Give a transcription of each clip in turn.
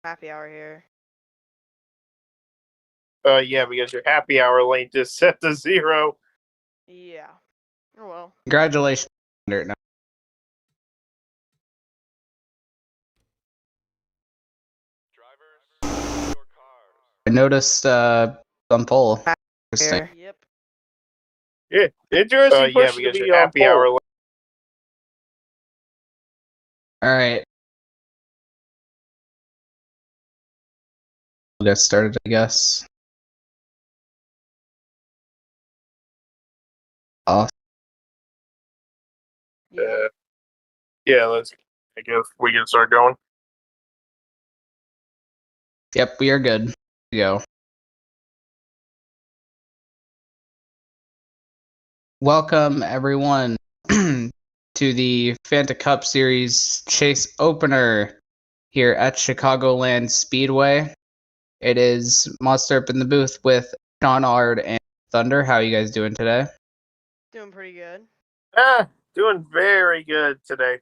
happy hour here. Yeah, because your happy hour length is set to 0. Yeah. Oh well. Congratulations. No. I noticed on poll. Interesting. Yep. Yeah, interesting yeah, because your happy hour length. All right. We'll get started, I guess. Awesome. Yeah, I guess we can start going. Yep, we are good. Go. Welcome, everyone, to the Fanta Cup Series Chase Opener here at Chicagoland Speedway. It is Monster up in the booth with Sean Ard and Thunder. How are you guys doing today? Doing pretty good. Doing very good today.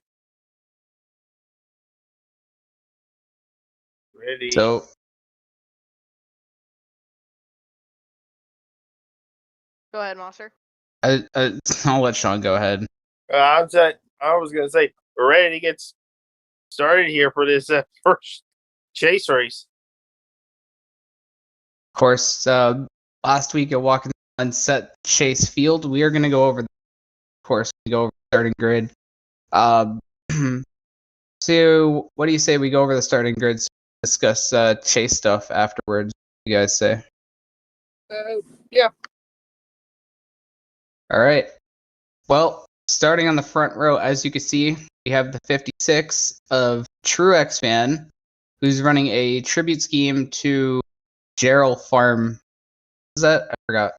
Ready. So, go ahead, Monster. I'll let Sean go ahead. I was going to say, we're ready to get started here for this first chase race. Of course, last week at Walking on Set Chase Field, we are going to go over, of course, we go over the starting grid. So, what do you say we go over the starting grids, discuss chase stuff afterwards? What do you guys say? Yeah. All right. Well, starting on the front row, as you can see, we have the 56 of Truex Fan, who's running a tribute scheme to Gerald Farm. Is that? I forgot.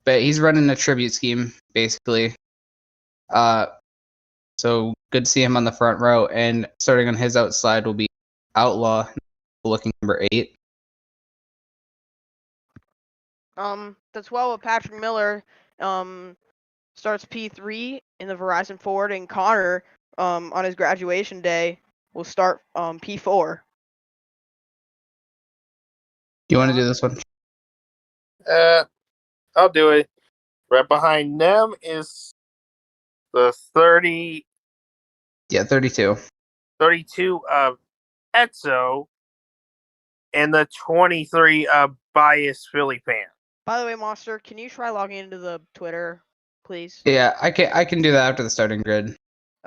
But he's running a tribute scheme, basically. So good to see him on the front row. And starting on his outside will be Outlaw, looking number 8. The 12 of Patrick Miller, starts P3 in the Verizon Ford, and Connor, on his graduation day, will start P4. You want to do this one? I'll do it. Right behind them is the 30. Yeah, 32. 32 of Etzo, and the 23 of Bias Philly Fan. By the way, Monster, can you try logging into the Twitter, please? Yeah, I can do that after the starting grid.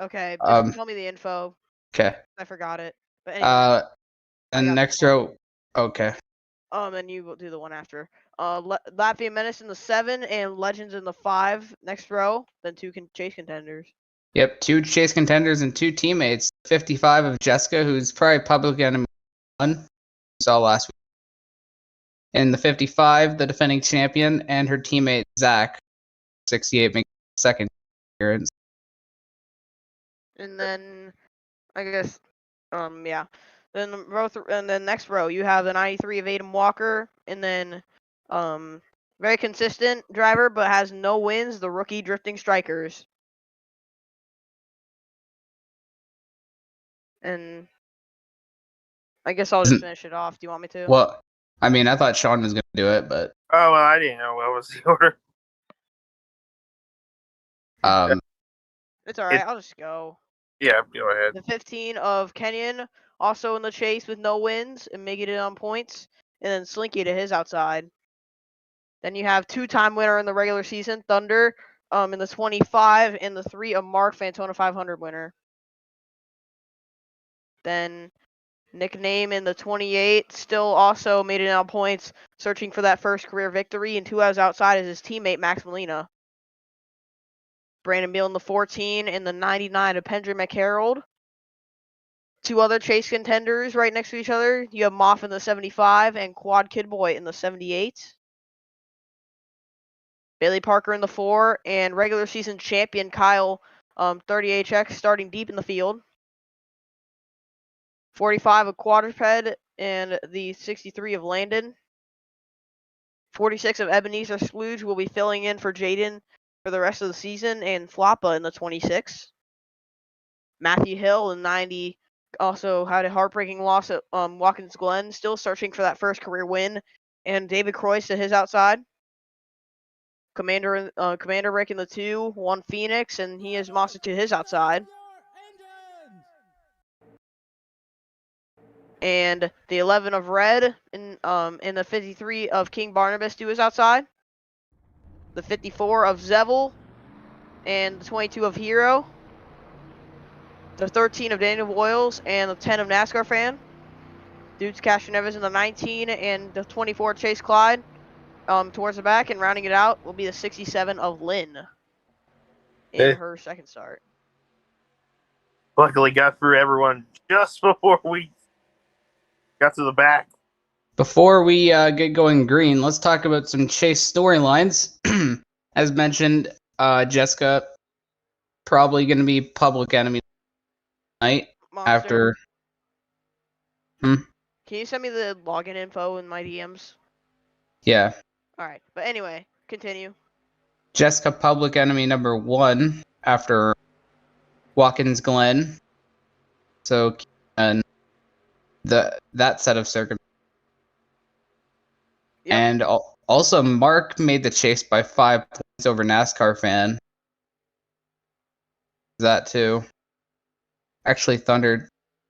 Okay, just tell me the info. Okay. I forgot it. But anyway. And next row. Okay. And you will do the one after. Latvia Menace in the 7 and Legends in the 5 next row. Then 2 chase contenders. Yep, 2 chase contenders and 2 teammates. 55 of Jessica, who's probably public enemy 1. We saw last week. And the 55, the defending champion, and her teammate Zach, 68, making second appearance. And then, I guess, yeah. Then and then next row, you have the 93 of Adam Walker, and then, very consistent driver, but has no wins, the rookie Drifting Strikers. And I guess I'll just finish it off. Do you want me to? Well, I mean, I thought Sean was going to do it, but... Oh, well, I didn't know what was the order. It's alright, I'll just go. Yeah, go ahead. The 15 of Kenyon, also in the chase with no wins and making it on points. And then Slinky to his outside. Then you have 2-time winner in the regular season, Thunder, in the 25, and the 3 of Mark, Fantona 500 winner. Then Nickname in the 28, still also made it on points, searching for that first career victory, and 2 hours outside is his teammate Max Molina. Brandon Beal in the 14 and the 99 of Pendry McHarold. 2 other chase contenders right next to each other. You have Moff in the 75 and Quad Kid Boy in the 78. Bailey Parker in the 4 and regular season champion Kyle, 30HX starting deep in the field. 45 of Quadruped and the 63 of Landon. 46 of Ebenezer Sludge will be filling in for Jaden for the rest of the season, and Floppa in the 26. Matthew Hill in 90 also had a heartbreaking loss at Watkins Glen, still searching for that first career win. And David Croix to his outside. Commander Rick in the 2 won Phoenix, and he has Monster to his outside. And the 11 of Red in the 53 of King Barnabas to his outside. The 54 of Zevel and the 22 of Hero. The 13 of Daniel Boyles and the 10 of NASCAR Fan. Dudes Cashin Evans in the 19 and the 24 Chase Clyde towards the back, and rounding it out will be the 67 of Lynn in her second start. Luckily got through everyone just before we got to the back. Before we get going green, let's talk about some chase storylines. As mentioned, Jessica probably going to be public enemy tonight. Monster. After. Can you send me the login info in my DMs? Yeah. Alright, but anyway, continue. Jessica public enemy number 1 after Watkins Glen. So, and that set of circumstances. Yep. And also, Mark made the chase by 5 points over NASCAR Fan. That too. Actually, Thunder.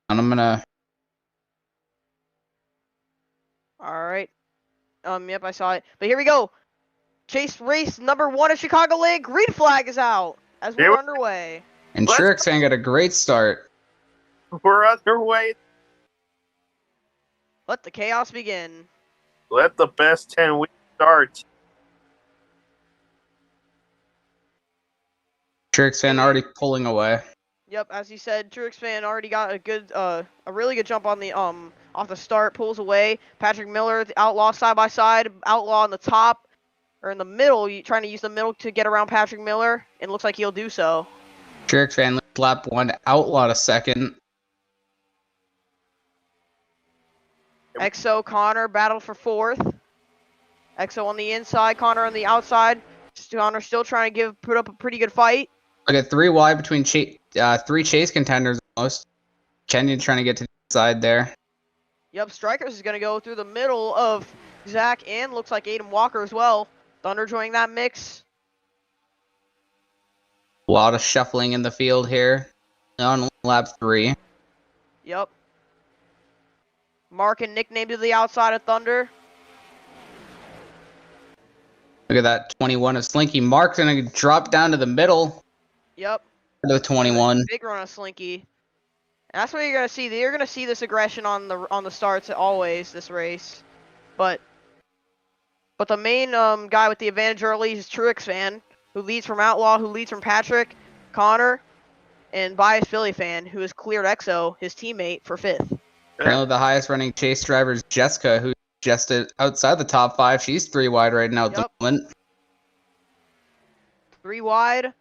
And I'm gonna. Alright. Yep, I saw it. But here we go. Chase race number 1 at Chicagoland. Green flag is out as we're underway. And Truex Fan got a great start. We're underway. Let the chaos begin. Let the best 10 weeks start. Truex Fan already pulling away. Yep, as you said, Truex Fan already got a really good jump on the off the start, pulls away. Patrick Miller, the Outlaw side by side, Outlaw on the top or in the middle, trying to use the middle to get around Patrick Miller, and looks like he'll do so. Truex Fan lap 1, Outlaw to second. EXO Connor battled for 4th. EXO on the inside, Connor on the outside. Connor still trying to put up a pretty good fight. Look at 3 wide between 3 chase contenders almost. Kenyon trying to get to the side there. Yep, Strikers is going to go through the middle of Zach and looks like Aiden Walker as well. Thunder joining that mix. A lot of shuffling in the field here on lap 3. Yep. Mark and nickname to the outside of Thunder. Look at that 21 of Slinky. Mark's going to drop down to the middle. Yep. The 21. Big run of Slinky. And that's what you're gonna see. You're gonna see this aggression on the starts always this race, but the main guy with the advantage early is Truex Fan, who leads from Outlaw, who leads from Patrick, Connor, and Bias Philly Fan, who has cleared EXO, his teammate, for 5th. Apparently, the highest running chase driver is Jessica, who just outside the top 5. She's 3 wide right now at the moment. 3 wide.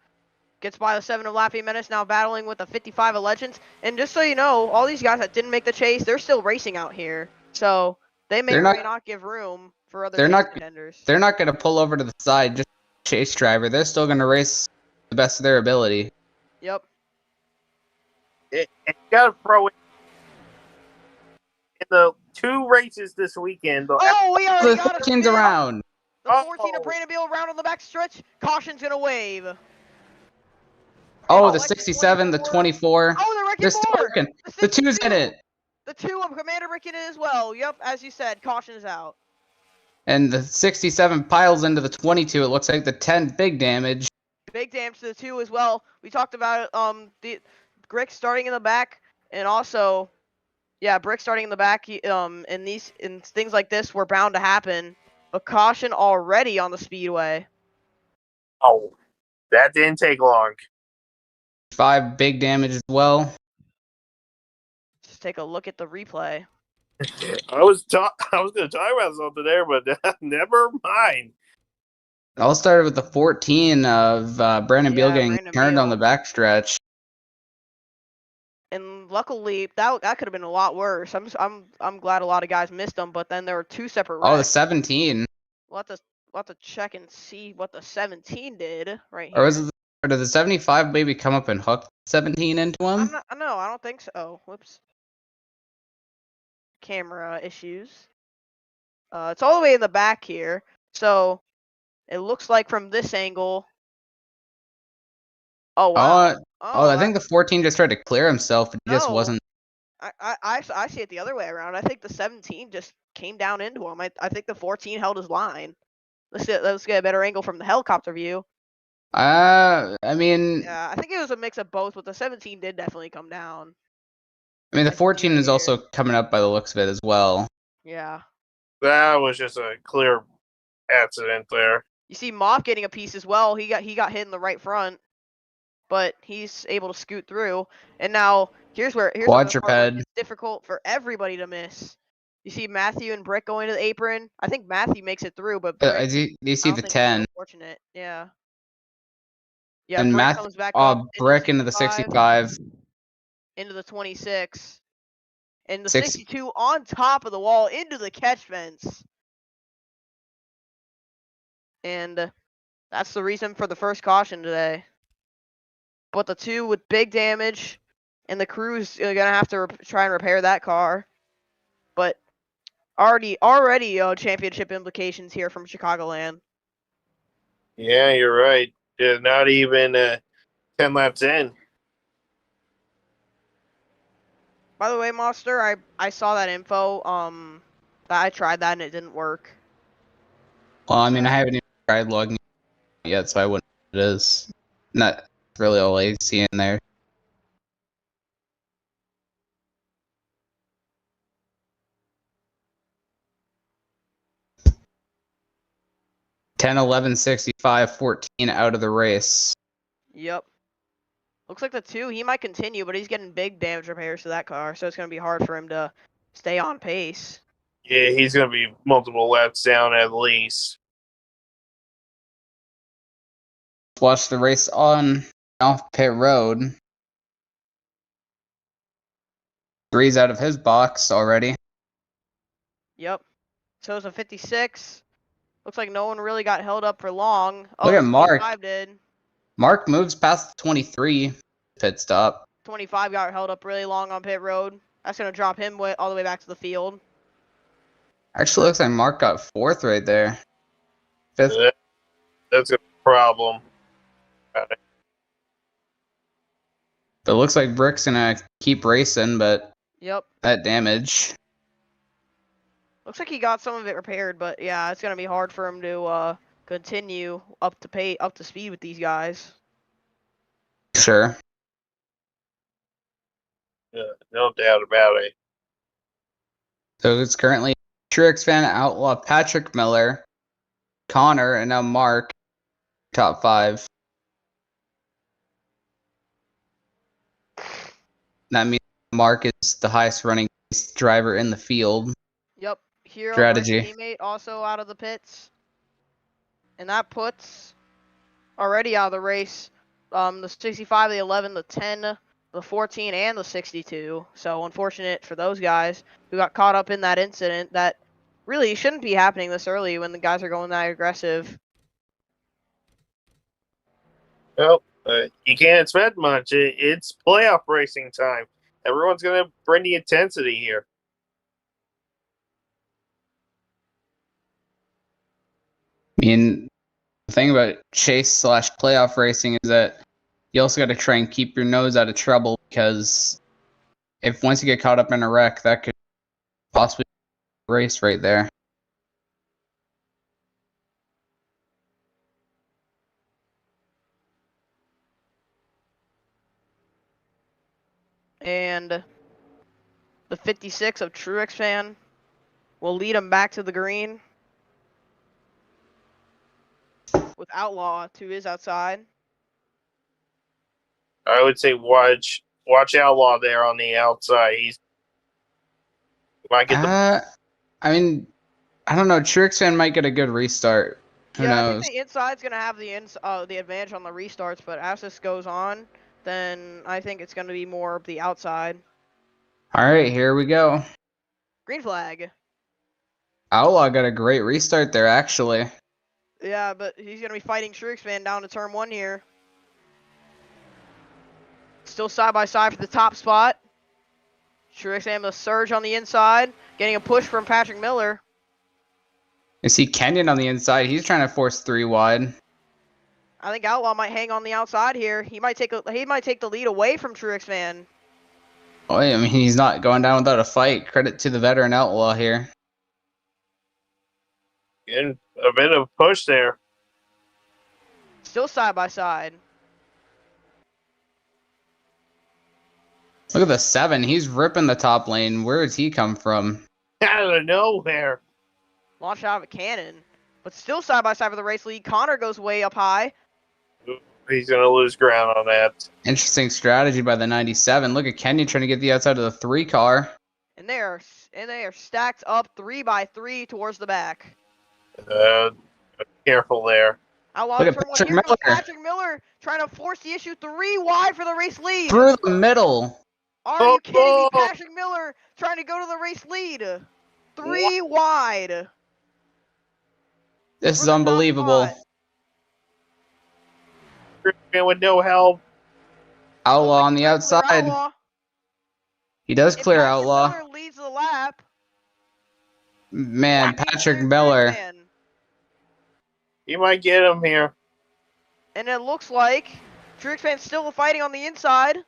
Gets by the 7 of Lappy Menace, now battling with the 55 of Legends. And just so you know, all these guys that didn't make the chase, they're still racing out here. So they may or may not give room for other contenders. They're not going to pull over to the side just chase driver. They're still going to race the best of their ability. Yep. You got to throw in the 2 races this weekend. Oh, we already got 14's around. The 14 of Brandon Beal around on the back stretch. Caution's going to wave. Oh, the 67, the 24. Oh, they're wrecking more. Working. The 2's in it. The 2 of Commander Rick in it as well. Yep, as you said, caution is out. And the 67 piles into the 22. It looks like the 10 big damage. Big damage to the 2 as well. We talked about the Brick starting in the back, and also, yeah, Brick starting in the back. In things like this were bound to happen. But caution already on the speedway. Oh, that didn't take long. 5 big damage as well. Just take a look at the replay. I was going to talk about something there, but never mind. It all started with the 14 of Brandon Beal getting turned on the backstretch. And luckily, that could have been a lot worse. I'm glad a lot of guys missed them, but then there were 2 separate wrecks. Oh, the 17. We'll have to check and see what the 17 did right here. Or did the 75 maybe come up and hook 17 into him? No, I don't think so. Oh, whoops. camera issues. It's all the way in the back here, so it looks like from this angle. Oh wow! I think the 14 just tried to clear himself, but he just No. wasn't. I see it the other way around. I think the 17 just came down into him. I think the 14 held his line. Let's get a better angle from the helicopter view. I mean, Yeah, I think it was a mix of both, but the 17 did definitely come down. the I see 14 right is here. also coming up by the looks of it as well. Yeah. That was just a clear accident there. You see Moth getting a piece as well. He got hit in the right front, but he's able to scoot through. And now here's the part where Quadruped. it's difficult for everybody to miss. You see Matthew and Brick going to the apron. I think Matthew makes it through, but Brick, Do you see I don't the think he's 10? fortunate. Yeah. Yeah, And Brick comes back up Brick into the 65. into the 26, and the 6. 62 on top of the wall into the catch fence. And that's the reason for the first caution today. But the 2 with big damage, and the crew's gonna have to try and repair that car. But already championship implications here from Chicagoland. Yeah, you're right. Not even 10 laps in. By the way, Monster, I saw that info. I tried that and it didn't work. Well, I mean, I haven't even tried logging yet, so I wouldn't know what it is. Not really all I see in there. Ten, 11, 65, 14 out of the race. Yep. Looks like the 2, he might continue, but he's getting big damage repairs to that car, so it's going to be hard for him to stay on pace. Yeah, he's going to be multiple laps down at least. Watch the race on off pit road. 3's out of his box already. Yep. So it's a 56. Looks like no one really got held up for long. Oh, Look at Mark. 25 did. Mark moves past the 23 pit stop. 25 got held up really long on pit road. That's going to drop him all the way back to the field. Actually, looks like Mark got 4th right there. 5th. That's a problem. But it looks like Brick's gonna keep racing, but Yep. that damage. Looks like he got some of it repaired, but yeah, it's gonna be hard for him to continue up to speed with these guys. Sure. Yeah, no doubt about it. So it's currently Truex fan, Outlaw, Patrick Miller, Connor, and now Mark, top 5. That means Mark is the highest running driver in the field. Yep. Hero Strategy. teammate also out of the pits, and that puts already out of the race the 65, the 11, the 10, the 14, and the 62. So unfortunate for those guys who got caught up in that incident that really shouldn't be happening this early when the guys are going that aggressive. Well, you can't expect much. It's playoff racing time. Everyone's going to bring the intensity here. I mean, the thing about chase/playoff racing is that you also got to try and keep your nose out of trouble, because if once you get caught up in a wreck, that could possibly race right there. And the 56 of Truex fan will lead him back to the green with Outlaw to his outside. I would say watch Outlaw there on the outside. He might get the. I mean, I don't know. Truex fan might get a good restart. Who Yeah, knows? I think the inside's gonna have the advantage on the restarts, but as this goes on, then I think it's gonna be more of the outside. All right, here we go. Green flag. Outlaw got a great restart there, actually. Yeah, but he's gonna be fighting Truex fan down to turn 1 here. Still side by side for the top spot. Truex fan with a surge on the inside. Getting a push from Patrick Miller. You see Kenyon on the inside. He's trying to force 3 wide. I think Outlaw might hang on the outside here. He might take the lead away from Truex Fan. Oh, I mean, he's not going down without a fight. Credit to the veteran Outlaw here. Getting a bit of push there. Still side by side. Look at the 7. He's ripping the top lane. Where does he come from? Out of nowhere. Launched out of a cannon. But still side by side for the race lead. Connor goes way up high. He's going to lose ground on that. Interesting strategy by the 97. Look at Kenyon trying to get the outside of the 3 car. And they are stacked up 3 by 3 towards the back. Careful there. Outlaw Look at turn one. Patrick Here comes Miller. Patrick Miller trying to force the issue 3 wide for the race lead. Through the middle. Are you kidding me? Patrick Miller trying to go to the race lead. 3 wide. This is unbelievable. With no help. Outlaw on the outside. Outlaw. He does clear Patrick Outlaw. Miller leads the lap. Man, Patrick Miller. He might get him here. And it looks like Truex Fan's still fighting on the inside.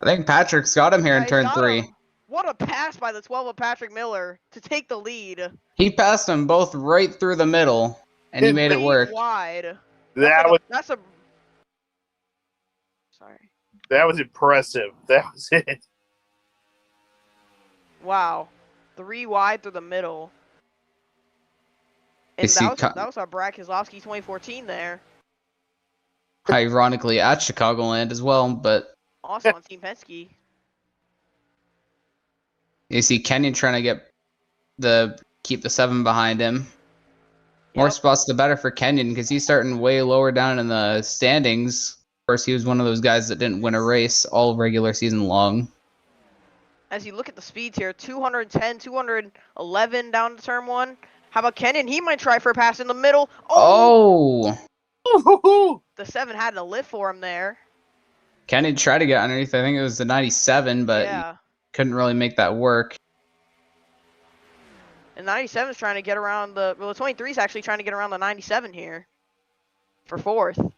I think Patrick's got him here in Yeah, turn he's got 3. him. What a pass by the 12 of Patrick Miller to take the lead. He passed them both right through the middle, and he made it work. Wide. That was impressive. That was it. Wow. 3 wide through the middle. And that was our Brad Keselowski 2014 there. Ironically, at Chicagoland as well, but Also on Team Penske. you see Kenyon trying to keep the 7 behind him. More Yep. spots the better for Kenyon because he's starting way lower down in the standings. Of course, he was one of those guys that didn't win a race all regular season long. As you look at the speeds here, 210, 211 down to turn 1. How about Kenyon? He might try for a pass in the middle. Oh! The 7 had to lift for him there. Kenyon tried to get underneath. I think it was the 97, but Yeah. couldn't really make that work. And 97 is trying to get around the 23 is actually trying to get around the 97 here for 4th.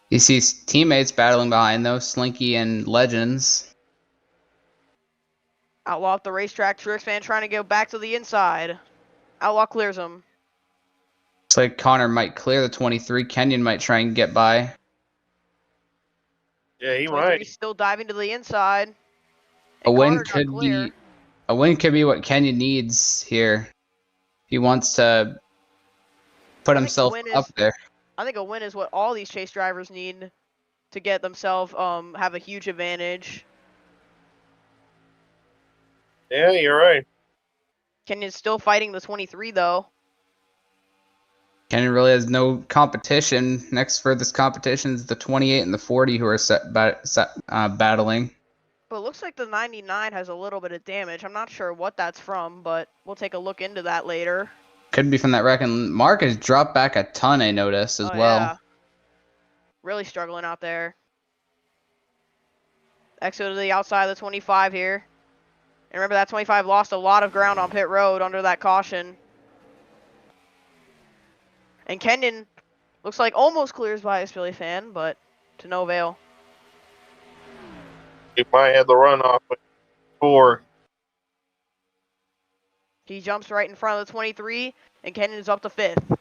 You see teammates battling behind though, Slinky and Legends. Outlaw at the racetrack. Truex Fan trying to go back to the inside. Outlaw clears him. Looks like Connor might clear the 23. Kenyon might try and get by. Yeah, he 23 might. still diving to the inside. A And win Connor got could clear. be what Kenyon needs here. He wants to put I think the himself win up is- there. I think a win is what all these chase drivers need to get themselves have a huge advantage. Yeah, you're right. Kenyon's still fighting the 23 though. Kenyon really has no competition. Next furthest competition is the 28 and the 40 who are battling. But it looks like the 99 has a little bit of damage. I'm not sure what that's from, but we'll take a look into that later. Could be from that wreck. And Mark has dropped back a ton, I noticed, as well. Yeah. Really struggling out there. Exit to the outside of the 25 here. And remember that 25 lost a lot of ground on pit road under that caution. And Kenyon looks like almost clears by his Philly fan, but to no avail. He might have the runoff with 4. He jumps right in front of the 23, and Kenyon is up to 5th.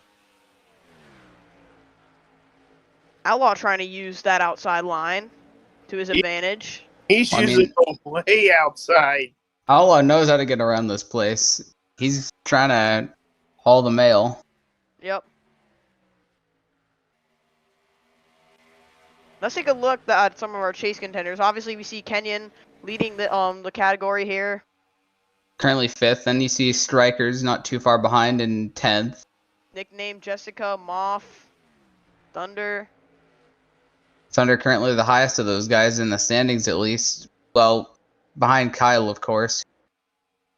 Outlaw trying to use that outside line to his advantage. He's usually way outside. Outlaw knows how to get around this place. He's trying to haul the mail. Yep. Let's take a look at some of our chase contenders. Obviously, we see Kenyon leading the category here. Currently 5th. Then you see Strikers not too far behind in 10th. Nicknamed Jessica, Moff, Thunder. Thunder currently the highest of those guys in the standings, at least. Well, behind Kyle, of course.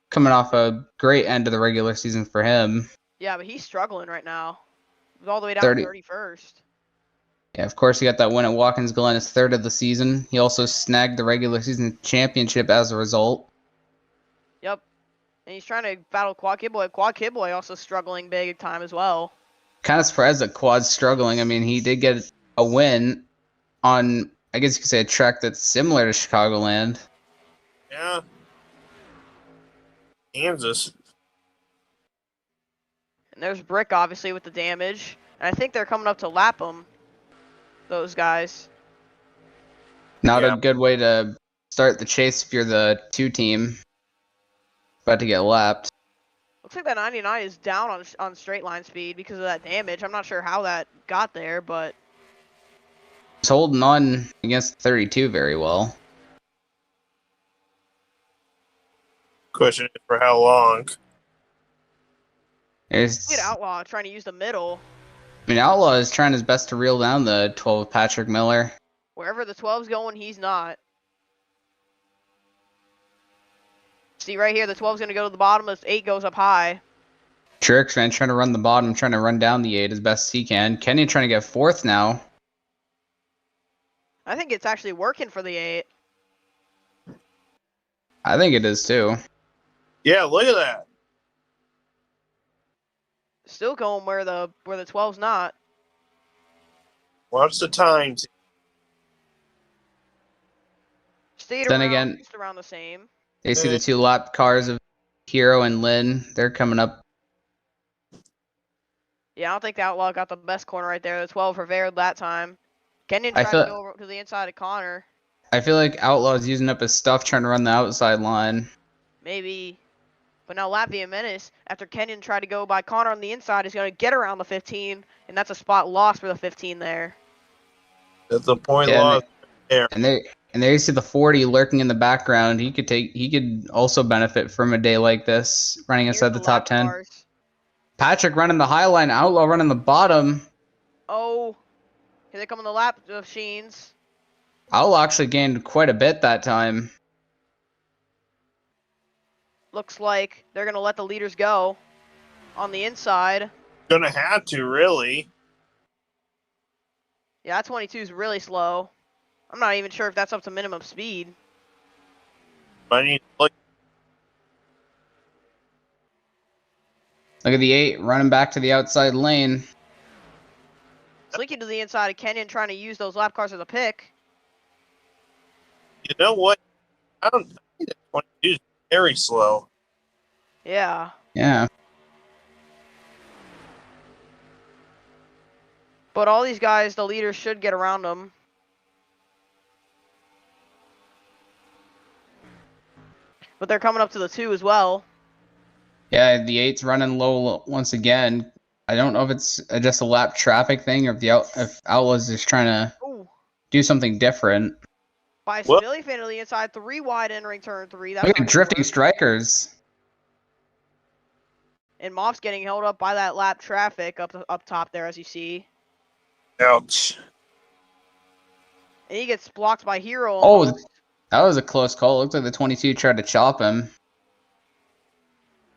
Coming off a great end of the regular season for him. Yeah, but he's struggling right now. He's all the way down 30. to 31st. Yeah, of course, he got that win at Watkins Glen, his 3rd of the season. He also snagged the regular season championship as a result. Yep. And he's trying to battle Quad Kid Boy. Quad Kid Boy also struggling big time as well. Kind of surprised that Quad's struggling. I mean, he did get a win on, I guess you could say, a track that's similar to Chicagoland. Yeah. Kansas. And there's Brick, obviously, with the damage. And I think they're coming up to lap him, those guys. Not Yeah. a good way to start the chase if you're the 2 team. About to get lapped. Looks like that 99 is down on straight line speed because of that damage. I'm not sure how that got there, but He's holding on against 32 very well. Question is for how long? look at Outlaw trying to use the middle. I mean, Outlaw is trying his best to reel down the 12 Patrick Miller. Wherever the 12's going, he's not. See right here, the 12's going to go to the bottom, the 8 goes up high. Trix, man, trying to run the bottom, trying to run down the 8 as best as he can. Kenny trying to get 4th now. I think it's actually working for the 8. I think it is too. Yeah, look at that. Still going where the 12's not. Watch the times. Stayed Then around, again- just around the same. They see the 2 lap cars of Hero and Lynn. They're coming up. Yeah, I don't think the Outlaw got the best corner right there. The 12 prevailed that time. Kenyon I tried feel- to go over to the inside of Connor. I feel like Outlaw's using up his stuff trying to run the outside line. Maybe. But now Latvia Menace, after Kenyon tried to go by Connor on the inside, is going to get around the 15, and that's a spot lost for the 15 there. That's the point Yeah, loss there. And there you see the 40 lurking in the background. He could also benefit from a day like this, running Here's inside the top lap 10. cars. Patrick running the high line, Outlaw running the bottom. Oh, here they come on the lap machines. Outlaw actually gained quite a bit that time. Looks like they're going to let the leaders go on the inside. Gonna have to, really. Yeah, that 22 is really slow. I'm not even sure if that's up to minimum speed. I mean, look, Look at the 8 running back to the outside lane. Slinking to the inside of Kenyon, trying to use those lap cars as a pick. you know what? I think that 22 is very slow. Yeah. Yeah. But all these guys, the leaders should get around them. But they're coming up to the 2 as well. Yeah, the 8's running low once again. I don't know if it's just a lap traffic thing or if Outlaws is trying to Ooh. do something different. By Well- Civilian fan to the inside, 3 wide entering turn 3. That's Look not at gonna drifting work. strikers. And Moff's getting held up by that lap traffic up top there, as you see. Ouch. And he gets blocked by Hero. Oh, almost. that was a close call. Looks like the 22 tried to chop him.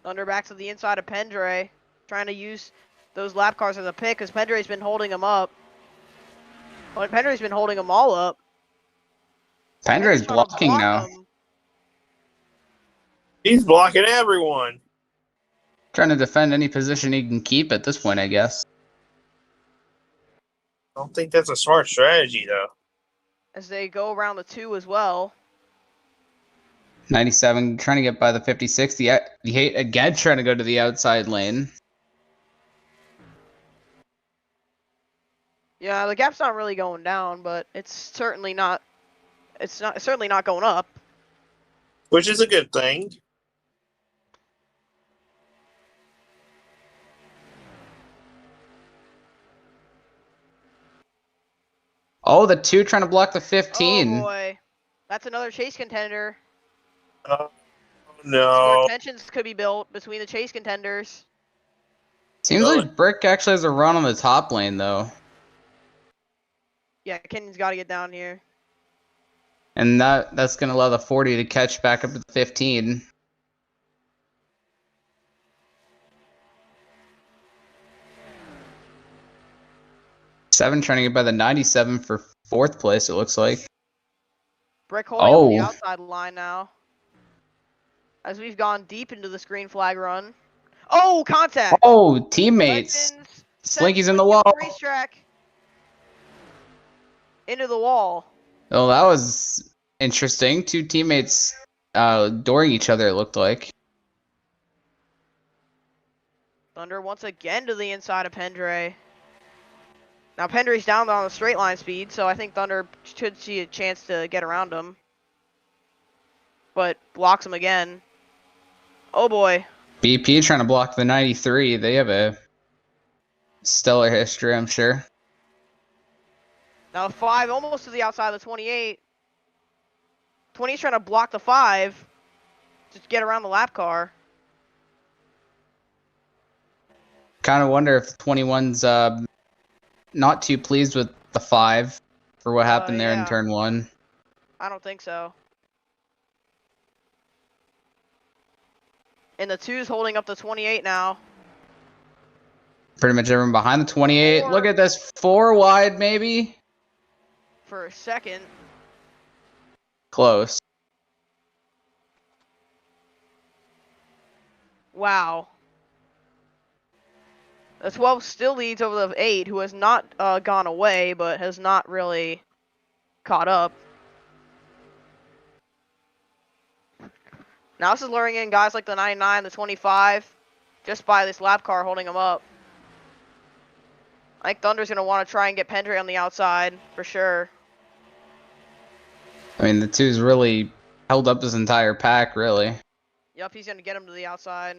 Thunder back to the inside of Pendre, trying to use those lap cars as a pick because Pendre's been holding him up. Well, Pendre's been holding them all up. Pandra is Pendre's trying to blocking block now. him. He's blocking everyone. Trying to defend any position he can keep at this point, I guess. I don't think that's a smart strategy, though. As they go around the 2 as well. 97 trying to get by the 56. The 8 again trying to go to the outside lane. Yeah, the gap's not really going down, but it's certainly not. It's certainly not going up. Which is a good thing. Oh, the 2 trying to block the 15. Oh boy, that's another chase contender. Oh, Where no. tensions could be built between the chase contenders. Seems like Brick actually has a run on the top lane, though. Yeah, Kenyon's got to get down here. And that's going to allow the 40 to catch back up to the 15. Seven trying to get by the 97 for 4th place, it looks like. Brick holding up the Oh. outside line now. as we've gone deep into this green flag run. Oh, contact! Oh, teammates. Legends Slinky's in sends the Slinky wall. up the racetrack into the wall. Oh, that was interesting. Two teammates dooring each other, it looked like. Thunder once again to the inside of Pendre. Now Pendry's down on the straight line speed, so I think Thunder should see a chance to get around him. But blocks him again. Oh boy. BP trying to block the 93. They have a stellar history, I'm sure. Now 5 almost to the outside of the 28. 20's trying to block the 5. Just get around the lap car. Kind of wonder if 21's not too pleased with the 5 for what happened there in turn 1. I don't think so. And the 2's holding up the 28 now. Pretty much everyone behind the 28. Look at this, 4 wide maybe. For a second. Close. Wow. The 12 still leads over the 8, who has not gone away, but has not really caught up. Now this is luring in guys like the 99, the 25, just by this lap car holding them up. I think Thunder's going to want to try and get Pendry on the outside, for sure. I mean, the 2's really held up his entire pack, really. Yup, he's going to get him to the outside.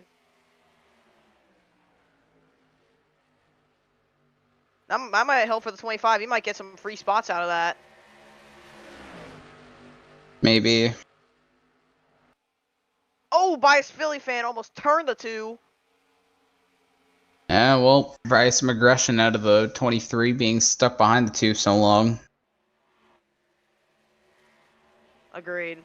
I might help for the 25. He might get some free spots out of that. Maybe. Oh, Bias Philly fan almost turned the 2. Yeah, well, probably some aggression out of the 23 being stuck behind the 2 so long. Agreed.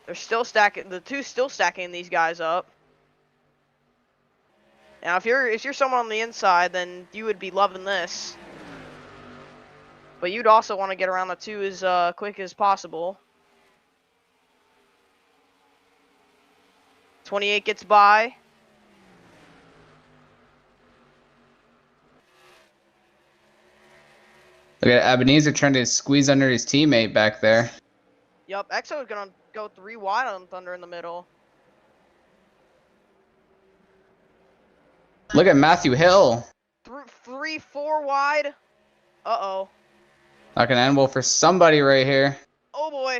They're still stacking. The 2's still stacking these guys up. Now, if you're someone on the inside, then you would be loving this. But you'd also want to get around the 2 as quick as possible. 28 gets by. Look at Ebenezer trying to squeeze under his teammate back there. Yup, EXO is going to go 3 wide on Thunder in the middle. Look at Matthew Hill. 3, 4 wide. Uh-oh. Not gonna end well for somebody right here. Oh boy.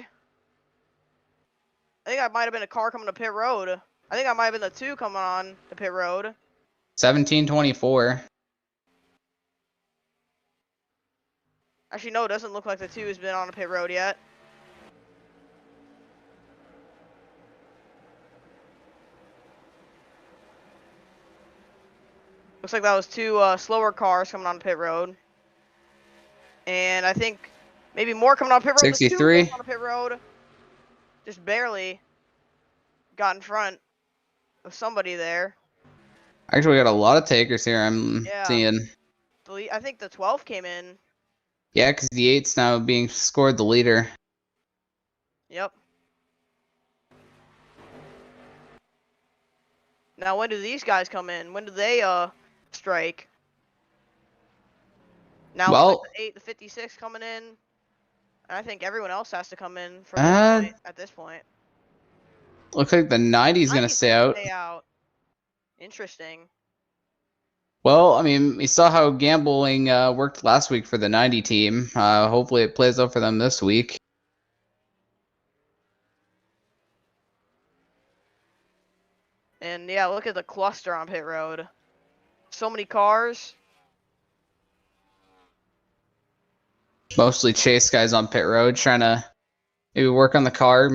I think that might have been a car coming to pit road. I think that might have been the 2 coming on the pit road. 1724. Actually, no, it doesn't look like the 2 has been on the pit road yet. Looks like that was 2 slower cars coming on the pit road. And I think maybe more coming on pit road. 63. On the pit road. Just barely got in front of somebody there. Actually, we got a lot of takers here, I'm seeing. I think the 12 came in. Yeah, because the 8's now being scored the leader. Yep. Now, when do these guys come in? When do they strike? Now, well, the 8, the 56 coming in. And I think everyone else has to come in from this point, at this point. Looks like the 90's going to stay out. Interesting. Well, I mean, we saw how gambling worked last week for the 90 team. Hopefully it plays out for them this week. And yeah, look at the cluster on pit road. So many cars. Mostly chase guys on pit road, trying to maybe work on the car,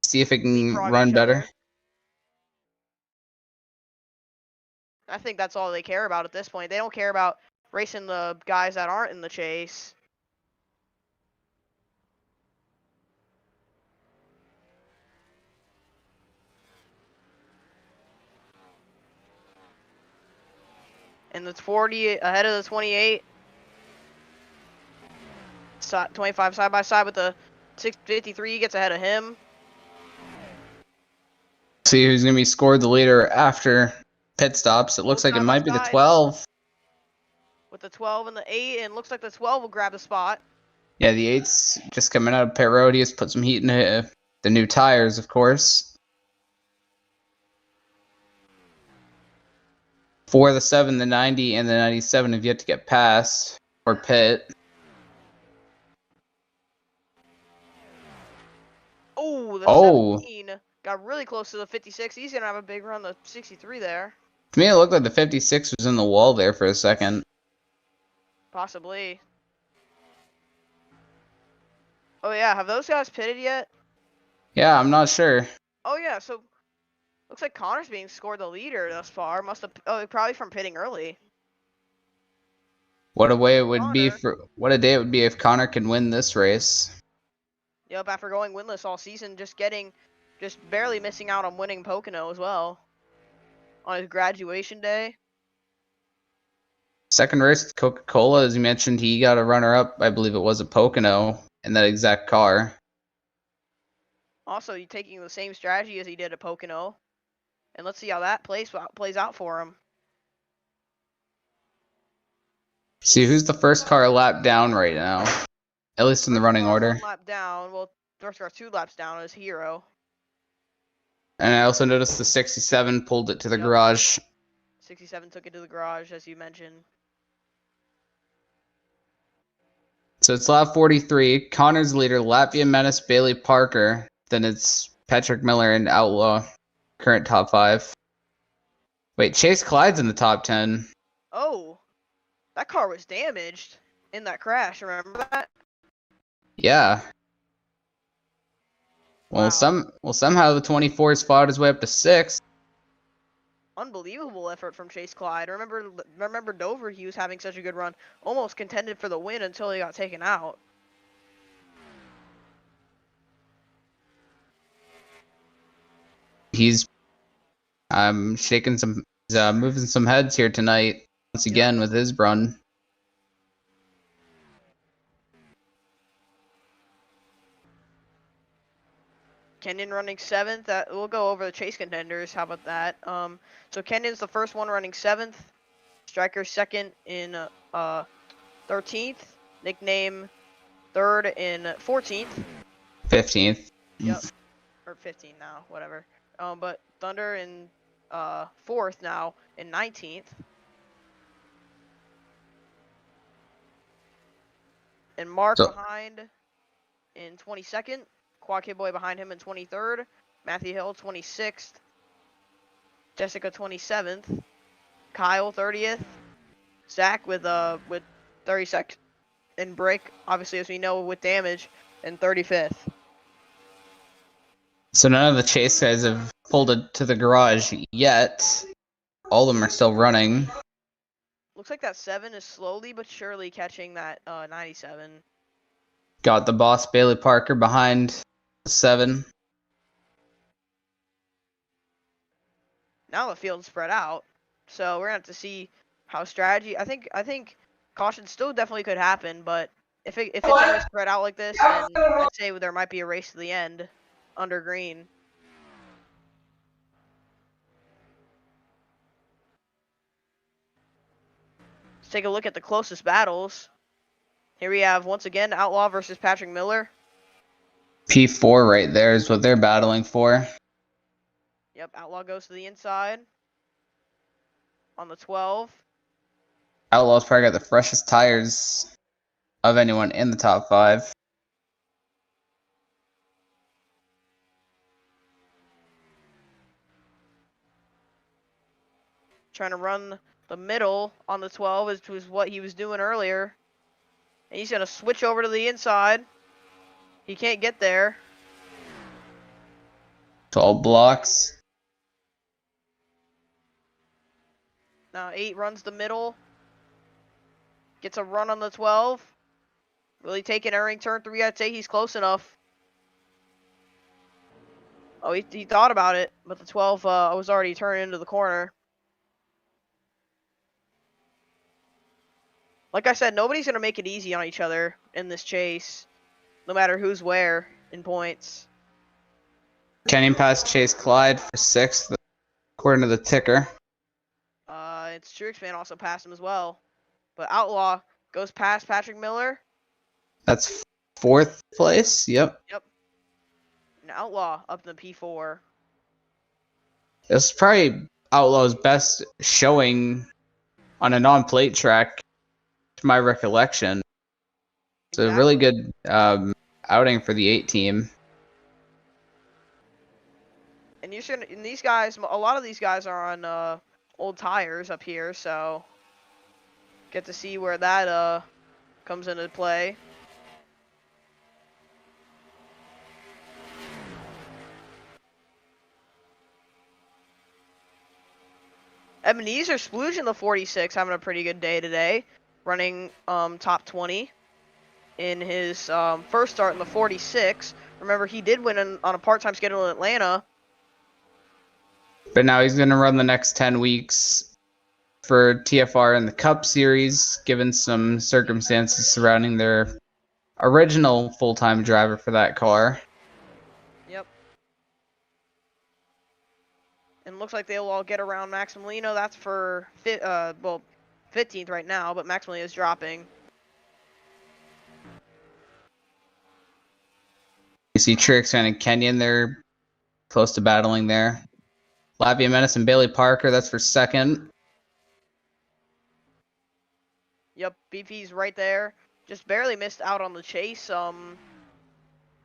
see if it can run better. I think that's all they care about at this point. They don't care about racing the guys that aren't in the chase. And the 40 ahead of the 28. 25 side by side with the 653. Gets ahead of him. See who's going to be scored the leader after pit stops. It looks like it Side by might be the side 12. with the 12 and the 8, and looks like the 12 will grab the spot. Yeah, the 8's just coming out of pit road. He has put some heat in the new tires, of course. For the 7, the 90, and the 97 have yet to get past or pit. Oh, the Oh, 17 got really close to the 56. He's going to have a big run, the 63 there. to me it looked like the 56 was in the wall there for a second. Possibly. Oh, yeah. Have those guys pitted yet? Yeah, I'm not sure. Oh, yeah. So, looks like Connor's being scored the leader thus far. Must have. Oh, probably from pitting early. What a way it would be Connor. what a day it would be if Connor could win this race. Yep, after going winless all season, just barely missing out on winning Pocono as well. On his graduation day. Second race with Coca-Cola, as you mentioned, he got a runner-up. I believe it was a Pocono in that exact car. Also, he's taking the same strategy as he did at Pocono. And let's see how that plays out for him. See, who's the first car a lap down right now? At least in the running order. 1 lap down. Well, first car 2 laps down is Hero. And I also noticed the 67 pulled it to the garage. 67 took it to the garage, as you mentioned. So it's lap 43. Connor's leader, Latvia Menace Bailey Parker. Then it's Patrick Miller and Outlaw, current top 5. Wait, Chase Clyde's in the top 10. Oh, that car was damaged in that crash. Remember that? Yeah. Wow. Well, somehow the 24's fought his way up to 6. Unbelievable effort from Chase Clyde. Remember Dover, he was having such a good run. Almost contended for the win until he got taken out. He's shaking some, moving some heads here tonight once again with his run. Kenyon running 7th. We'll go over the chase contenders. How about that? So Kenyon's the first one running 7th. Striker 2nd in 13th. Nickname 3rd in 14th. 15th. Yep. Or 15 now, whatever. But Thunder in 4th now in 19th. And Mark behind in 22nd. Quad Kid Boy behind him in 23rd. Matthew Hill 26th. Jessica 27th. Kyle 30th. Zach with 32nd. And Brick, obviously as we know, with damage, in 35th. So none of the chase guys have pulled it to the garage yet. All of them are still running. Looks like that 7 is slowly but surely catching that 97. Got the boss Bailey Parker behind the 7. Now the field's spread out, so we're gonna have to see how strategy. I think caution still definitely could happen, but if it's always spread out like this, then I'd say there might be a race to the end under green. Let's take a look at the closest battles. Here we have once again Outlaw versus Patrick Miller. P4 right there is what they're battling for. Yep, Outlaw goes to the inside on the 12. Outlaw's probably got the freshest tires of anyone in the top 5. Trying to run the middle on the 12 is what he was doing earlier. And he's going to switch over to the inside. He can't get there. 12 blocks. Now 8 runs the middle. Gets a run on the 12. Will he take an airing turn 3? I'd say he's close enough. Oh, he thought about it, but the 12 was already turning into the corner. Like I said, nobody's going to make it easy on each other in this chase, no matter who's where in points. Kenyon passed Chase Clyde for 6th, according to the ticker. It's Truexman also passed him as well. But Outlaw goes past Patrick Miller. That's 4th place. Yep. Yep. And Outlaw up in the P4. This is probably Outlaw's best showing on a non-plate track, to my recollection. It's a really good outing for the 8 team. And these guys, a lot of these guys are on old tires up here, so get to see where that comes into play. Ebenezer Splooge in the 46 having a pretty good day today, running top 20 in his first start in the 46. Remember, he did win on a part-time schedule in Atlanta. But now he's going to run the next 10 weeks for TFR in the Cup Series, given some circumstances surrounding their original full-time driver for that car. Yep. And looks like they'll all get around Maximiliano. That's for 15th right now, but Maximiliano is dropping. You see Truexman and Kenyon, they're close to battling there. Lavia Menace and Bailey Parker, that's for 2nd. Yep, BP's right there. Just barely missed out on the chase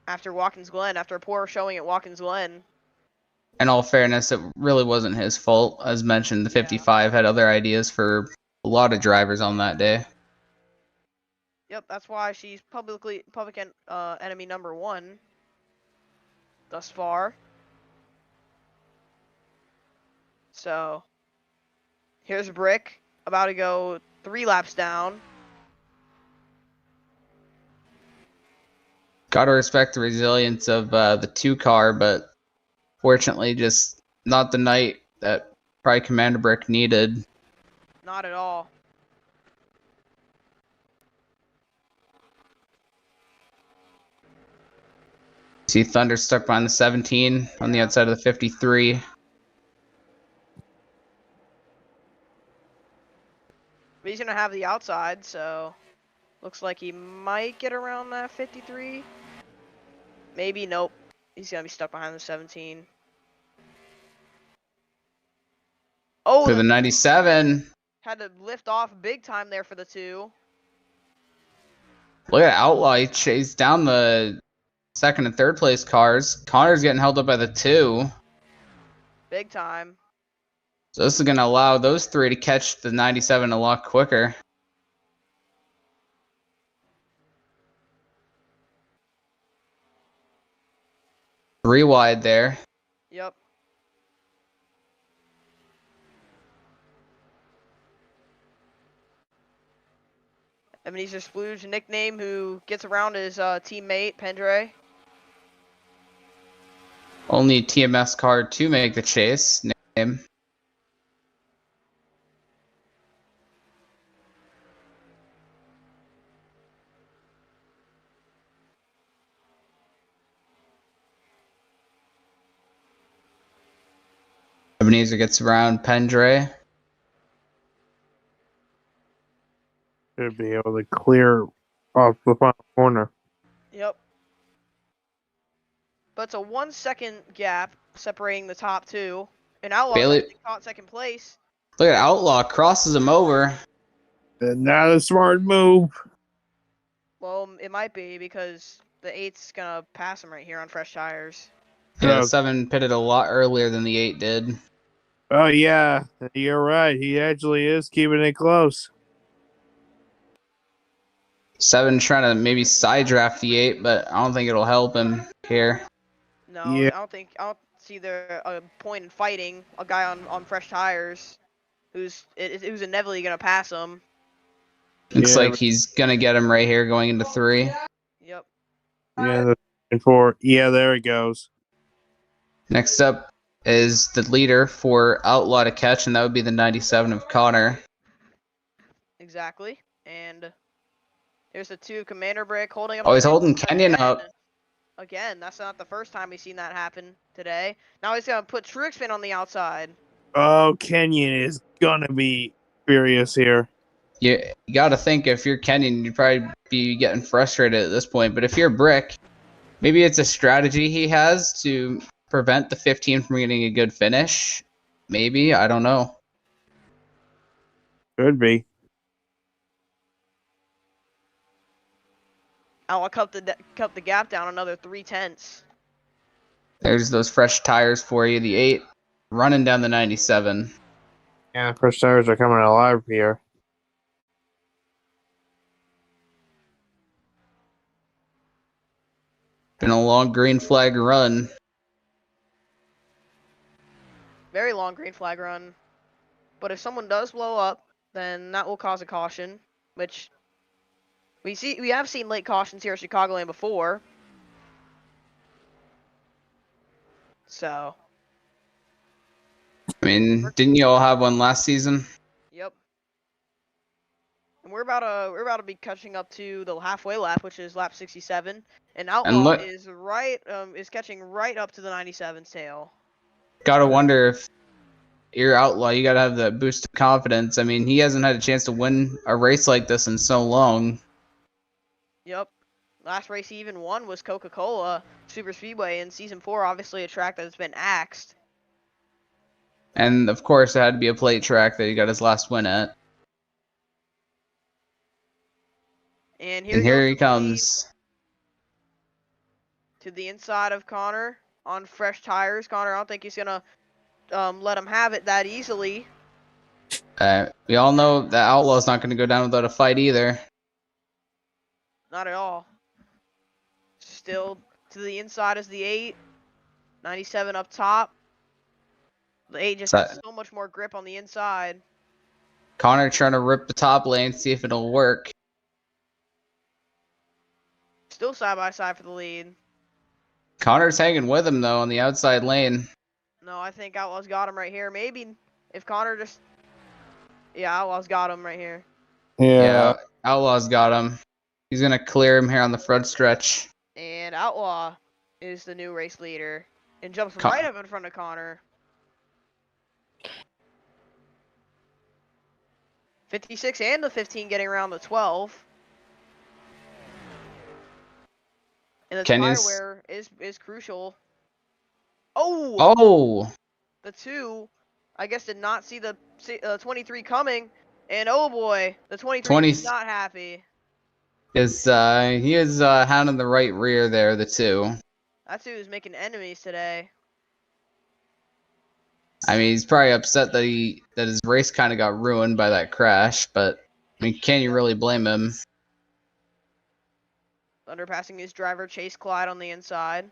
after Watkins Glen, after a poor showing at Watkins Glen. In all fairness, it really wasn't his fault. As mentioned, the 55 had other ideas for a lot of drivers on that day. Yep, that's why she's public enemy number 1 thus far. So, here's Brick, about to go 3 laps down. Gotta respect the resilience of the 2 car, but fortunately just not the night that probably Commander Brick needed. Not at all. See Thunder stuck behind the 17 on the outside of the 53. But he's going to have the outside, so looks like he might get around that 53. Maybe, nope. He's going to be stuck behind the 17. Oh, For the 97. Had to lift off big time there for the 2. Look at Outlaw. He chased down the 2nd and 3rd place cars. Connor's getting held up by the 2. Big time. So this is going to allow those 3 to catch the 97 a lot quicker. Three wide there. Yep. Ebenezer Splooge, nickname, who gets around his teammate, Pendre. Only TMS car to make the chase. Nickname. Ebenezer gets around Pendre. Should be able to clear off the final corner. Yep. But it's a 1 second gap separating the top 2. And Outlaw caught 2nd place. Look at Outlaw, crosses him over. Not a smart move. Well, it might be because the 8's gonna pass him right here on fresh tires. Yeah, the 7 pitted a lot earlier than the 8 did. Oh, yeah. You're right. He actually is keeping it close. 7 trying to maybe side draft the 8, but I don't think it'll help him here. No, Yeah. I don't see there a point in fighting a guy on fresh tires who's inevitably gonna pass him. Looks like he's gonna get him right here going into 3. Yep. Yeah, and 4. Yeah, there it goes. Next up is the leader for Outlaw to catch, and that would be the 97 of Connor. Exactly. And there's the 2 commander brick holding up. Oh, he's holding Kenyon up. Again, that's not the first time we've seen that happen today. Now he's gonna put Truexfin on the outside. Oh, Kenyon is gonna be furious here. You got to think if you're Kenyon, you'd probably be getting frustrated at this point. But if you're Brick, maybe it's a strategy he has to prevent the 15 from getting a good finish. Maybe, I don't know. Could be. I'll cut the gap down another 3/10. There's those fresh tires for you. The 8 running down the 97. Yeah, fresh tires are coming alive here. Been a long green flag run. Very long green flag run. But if someone does blow up, then that will cause a caution, which we have seen late cautions here at Chicagoland before. So. I mean, didn't you all have one last season? Yep. And we're about to be catching up to the halfway lap, which is lap 67, and Outlaw is catching right up to the 97's tail. Gotta wonder if you're Outlaw, you gotta have that boost of confidence. I mean, he hasn't had a chance to win a race like this in so long. Yep. Last race he even won was Coca-Cola Super Speedway in Season 4, obviously a track that's been axed. And, of course, it had to be a plate track that he got his last win at. And here he comes. To the inside of Connor on fresh tires. Connor, I don't think he's going to let him have it that easily. We all know that Outlaw's not going to go down without a fight either. Not at all. Still to the inside is the 8. 97 up top. The 8 just has so much more grip on the inside. Connor trying to rip the top lane, see if it'll work. Still side by side for the lead. Connor's hanging with him, though, on the outside lane. No, I think Outlaw's got him right here. Maybe if Connor just... Yeah, Outlaw's got him right here. Yeah, Outlaw's got him. He's going to clear him here on the front stretch. And Outlaw is the new race leader. And jumps right up in front of Connor. 56 and the 15 getting around the 12. And the tire wear is crucial. Oh! The 2, I guess, did not see the 23 coming. And oh boy, the 23 is not happy. He is hounding the right rear there, the 2. That 2 is making enemies today. I mean, he's probably upset that his race kind of got ruined by that crash, but I mean, can you really blame him? Underpassing his driver, Chase Clyde, on the inside.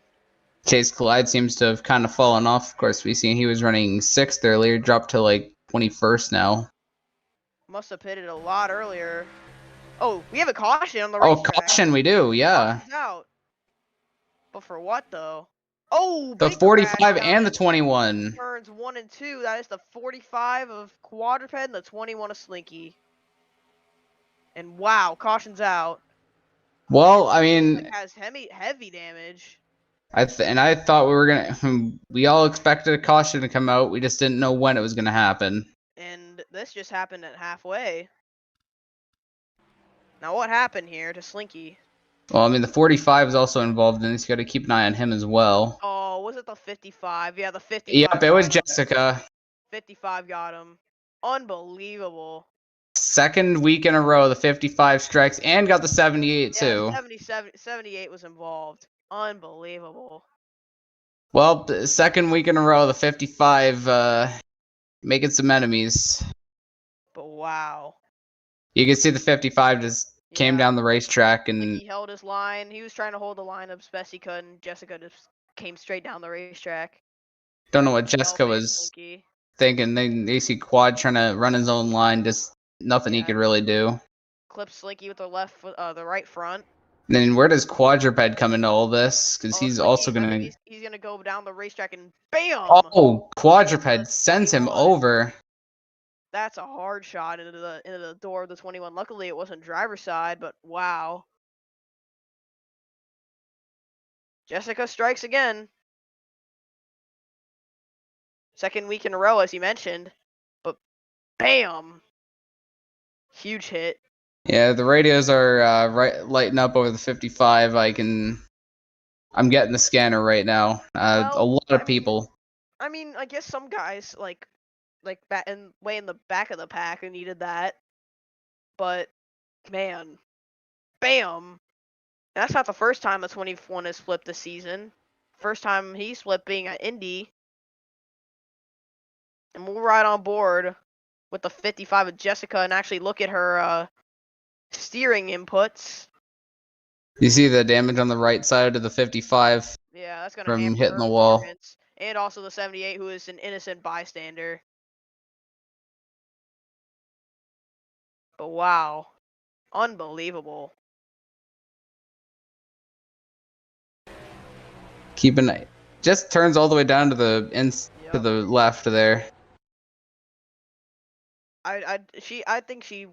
Chase Clyde seems to have kind of fallen off. Of course, we've seen he was running 6th earlier, dropped to like 21st now. Must have pitted a lot earlier. Oh, we have a caution on the racetrack. Oh, caution we do, yeah. Out. But for what, though? Oh, the 45 and the 21. Turns 1 and 2. That is the 45 of Quadruped and the 21 of Slinky. And wow, caution's out. Well, I mean, it has heavy damage. I thought we all expected a caution to come out. We just didn't know when it was gonna happen. And this just happened at halfway. Now what happened here to Slinky? Well, I mean, the 45 is also involved in this. You got to keep an eye on him as well. Oh, was it the 55? Yeah, the 55. Yep, it was Jessica. 55 got him. Unbelievable. 2nd week in a row, the 55 strikes and got the 78 too. 78 was involved. Unbelievable. Well, the 2nd week in a row, the 55 making some enemies. But wow. You can see the 55 just came down the racetrack and he held his line. He was trying to hold the line up as best he could, and Jessica just came straight down the racetrack. Don't know what Jessica was thinking. They see Quad trying to run his own line, just nothing he could really do. Clip Slinky with the right front. Then where does Quadruped come into all this? Because he's also gonna. He's gonna go down the racetrack and bam! Oh, Quadruped sends him over. That's a hard shot into the door of the 21. Luckily, it wasn't driver's side, but wow. Jessica strikes again. Second week in a row, as you mentioned. But bam! Huge hit. Yeah, the radios are lighting up over the 55. I'm getting the scanner right now. A lot of people. I mean, I guess some guys like way in the back of the pack who needed that. But man, bam! That's not the first time the 21 has flipped this season. First time he's flipped being at Indy. And we'll ride on board with the 55 of Jessica and actually look at her steering inputs. You see the damage on the right side of the 55 Yeah, that's gonna from hamper hitting her the wall. performance. And also the 78, who is an innocent bystander. But wow, unbelievable. Keep an eye. Just turns all the way down to the to Yep. the left there. I think she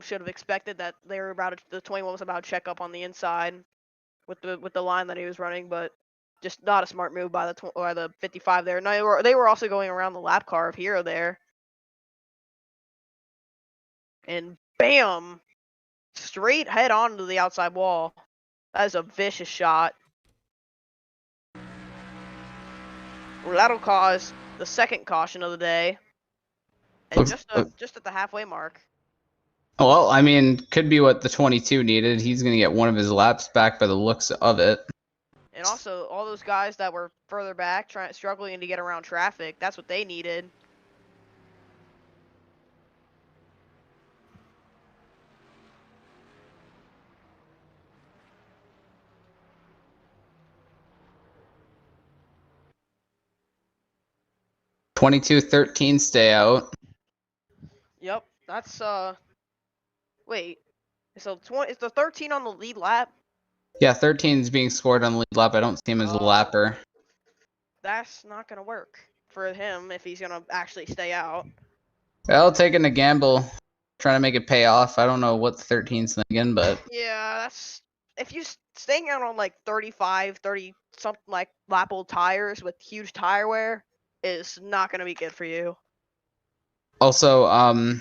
should have expected that they were the 21 was about to check up on the inside with the line that he was running, but just not a smart move by the 55 there. No, they were also going around the lap car of Hero there. And bam! Straight head on to the outside wall. That is a vicious shot. Well, that'll cause the second caution of the day. And just at the halfway mark. Well, I mean, could be what the 22 needed. He's going to get one of his laps back by the looks of it. And also, all those guys that were further back, struggling to get around traffic, that's what they needed. (22:13) stay out. Yep, that's wait, so is the 13 on the lead lap? Yeah, 13 is being scored on the lead lap. I don't see him as a lapper. That's not gonna work for him if he's gonna actually stay out. Well, taking a gamble, trying to make it pay off. I don't know what the 13's thinking, but Yeah, that's if you staying out on like 35, 30 something like lap old tires with huge tire wear is not gonna be good for you. also,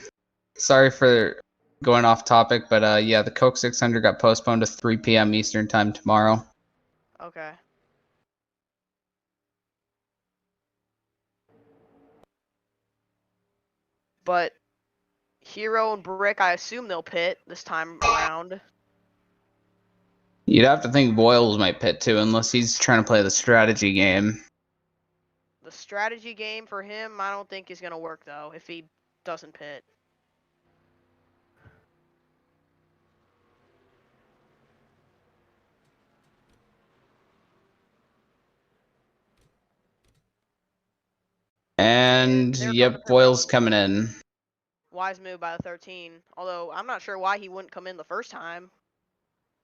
sorry for going off topic, but yeah, the Coke 600 got postponed to 3 p.m. Eastern time tomorrow. Okay. But Hero and Brick, I assume they'll pit this time around. You'd have to think Boyles might pit too, unless he's trying to play the strategy game. The strategy game for him, I don't think is gonna work though if he doesn't pit. And yep, Boyle's coming in. Wise move by the 13. Although I'm not sure why he wouldn't come in the first time.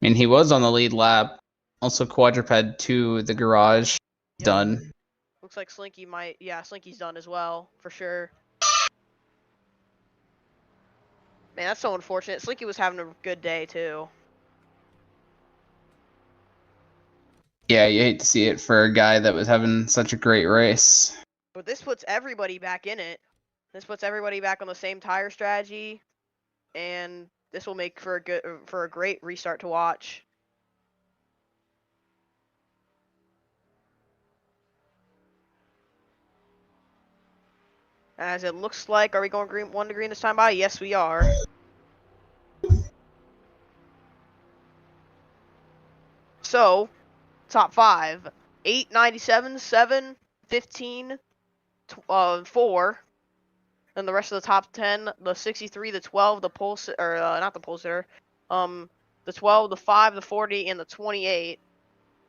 I mean, he was on the lead lap. Also, quadruped to the garage. Yep. Done. Looks like Slinky might. Yeah, Slinky's done as well for sure. Man, that's so unfortunate. Slinky was having a good day too. Yeah, you hate to see it for a guy that was having such a great race. But this puts everybody back in it. This puts everybody back on the same tire strategy, and this will make for a great restart to watch. As it looks like, are we going green 1 to green this time by? Yes, we are. So, top 5. 8, 97, 7, 15, 4. And the rest of the top 10, the 63, the 12, the Pulse, or not the Pulsar, the 12, the 5, the 40, and the 28.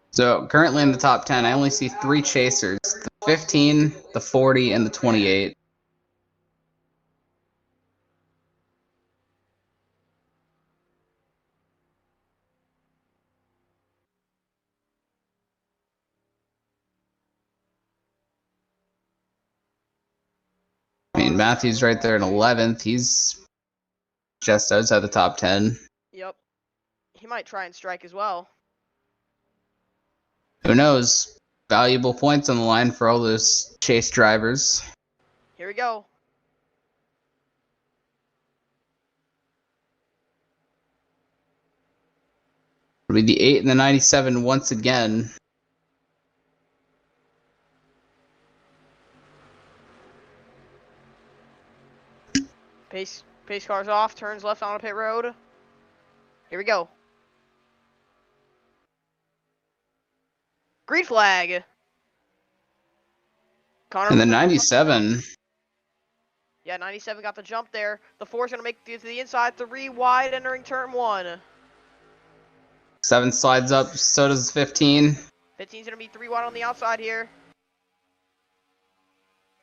So currently in the top 10, I only see 3 chasers: the 15, the 40, and the 28. I mean, Matthews right there in 11th. He's just outside the top 10. Yep. He might try and strike as well. Who knows? Valuable points on the line for all those chase drivers. Here we go. It'll be the 8 and the 97 once again. Pace car's off, turns left on a pit road. Here we go. Green flag. Connor And the with 97. Yeah, 97 got the jump there. The 4's going to make it to the inside. 3 wide entering turn 1. 7 slides up, so does 15. 15's going to be 3 wide on the outside here.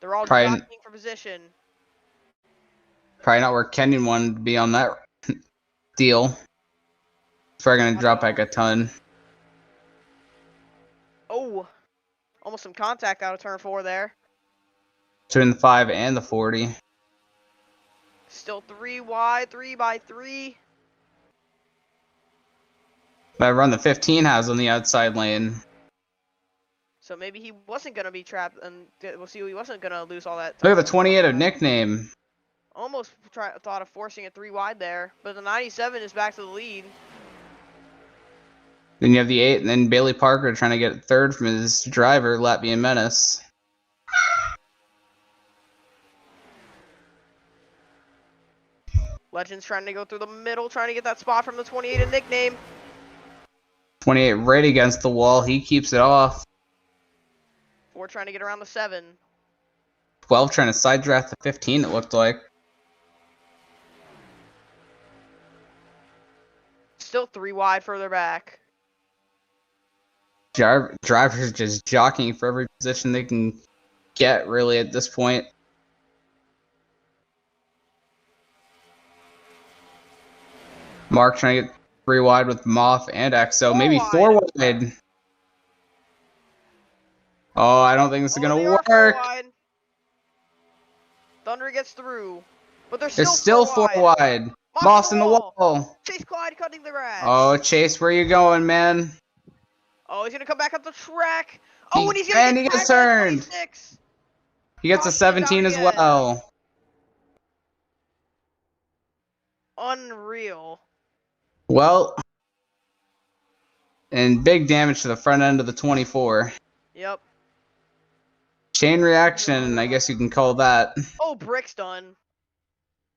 They're all Probably jockeying for position. not where Kenyon wanted to be on that deal. Probably going to drop back a ton. Oh, almost some contact out of turn 4 there. Between the 5 and the 40. Still 3 wide, 3 by 3. That run the 15 has on the outside lane. So maybe he wasn't going to be trapped, and we'll see he wasn't going to lose all that Look time. at the 28 of nickname. Almost thought of forcing it 3 wide there, but the 97 is back to the lead. Then you have the 8, and then Bailey Parker trying to get third from his driver, Latvian Menace. Legends trying to go through the middle, trying to get that spot from the 28 in nickname. 28 right against the wall. He keeps it off. 4 trying to get around the 7. 12 trying to side draft the 15, it looked like. Still 3 wide further back. Drivers just jockeying for every position they can get, really, at this point. Mark trying to get 3 wide with Moth and Exo. Maybe 4 wide. Oh, I don't think this is going to work. Thunder gets through. But there's still 4 wide. Moth's in the wall. Chase Clyde cutting the grass. Oh, Chase, where you going, man? Oh, he's going to come back up the track. Oh, and he's going to get turned. He gets a 17 as well. Unreal. Well, and big damage to the front end of the 24. Yep. Chain reaction, I guess you can call that. Oh, Brick's done.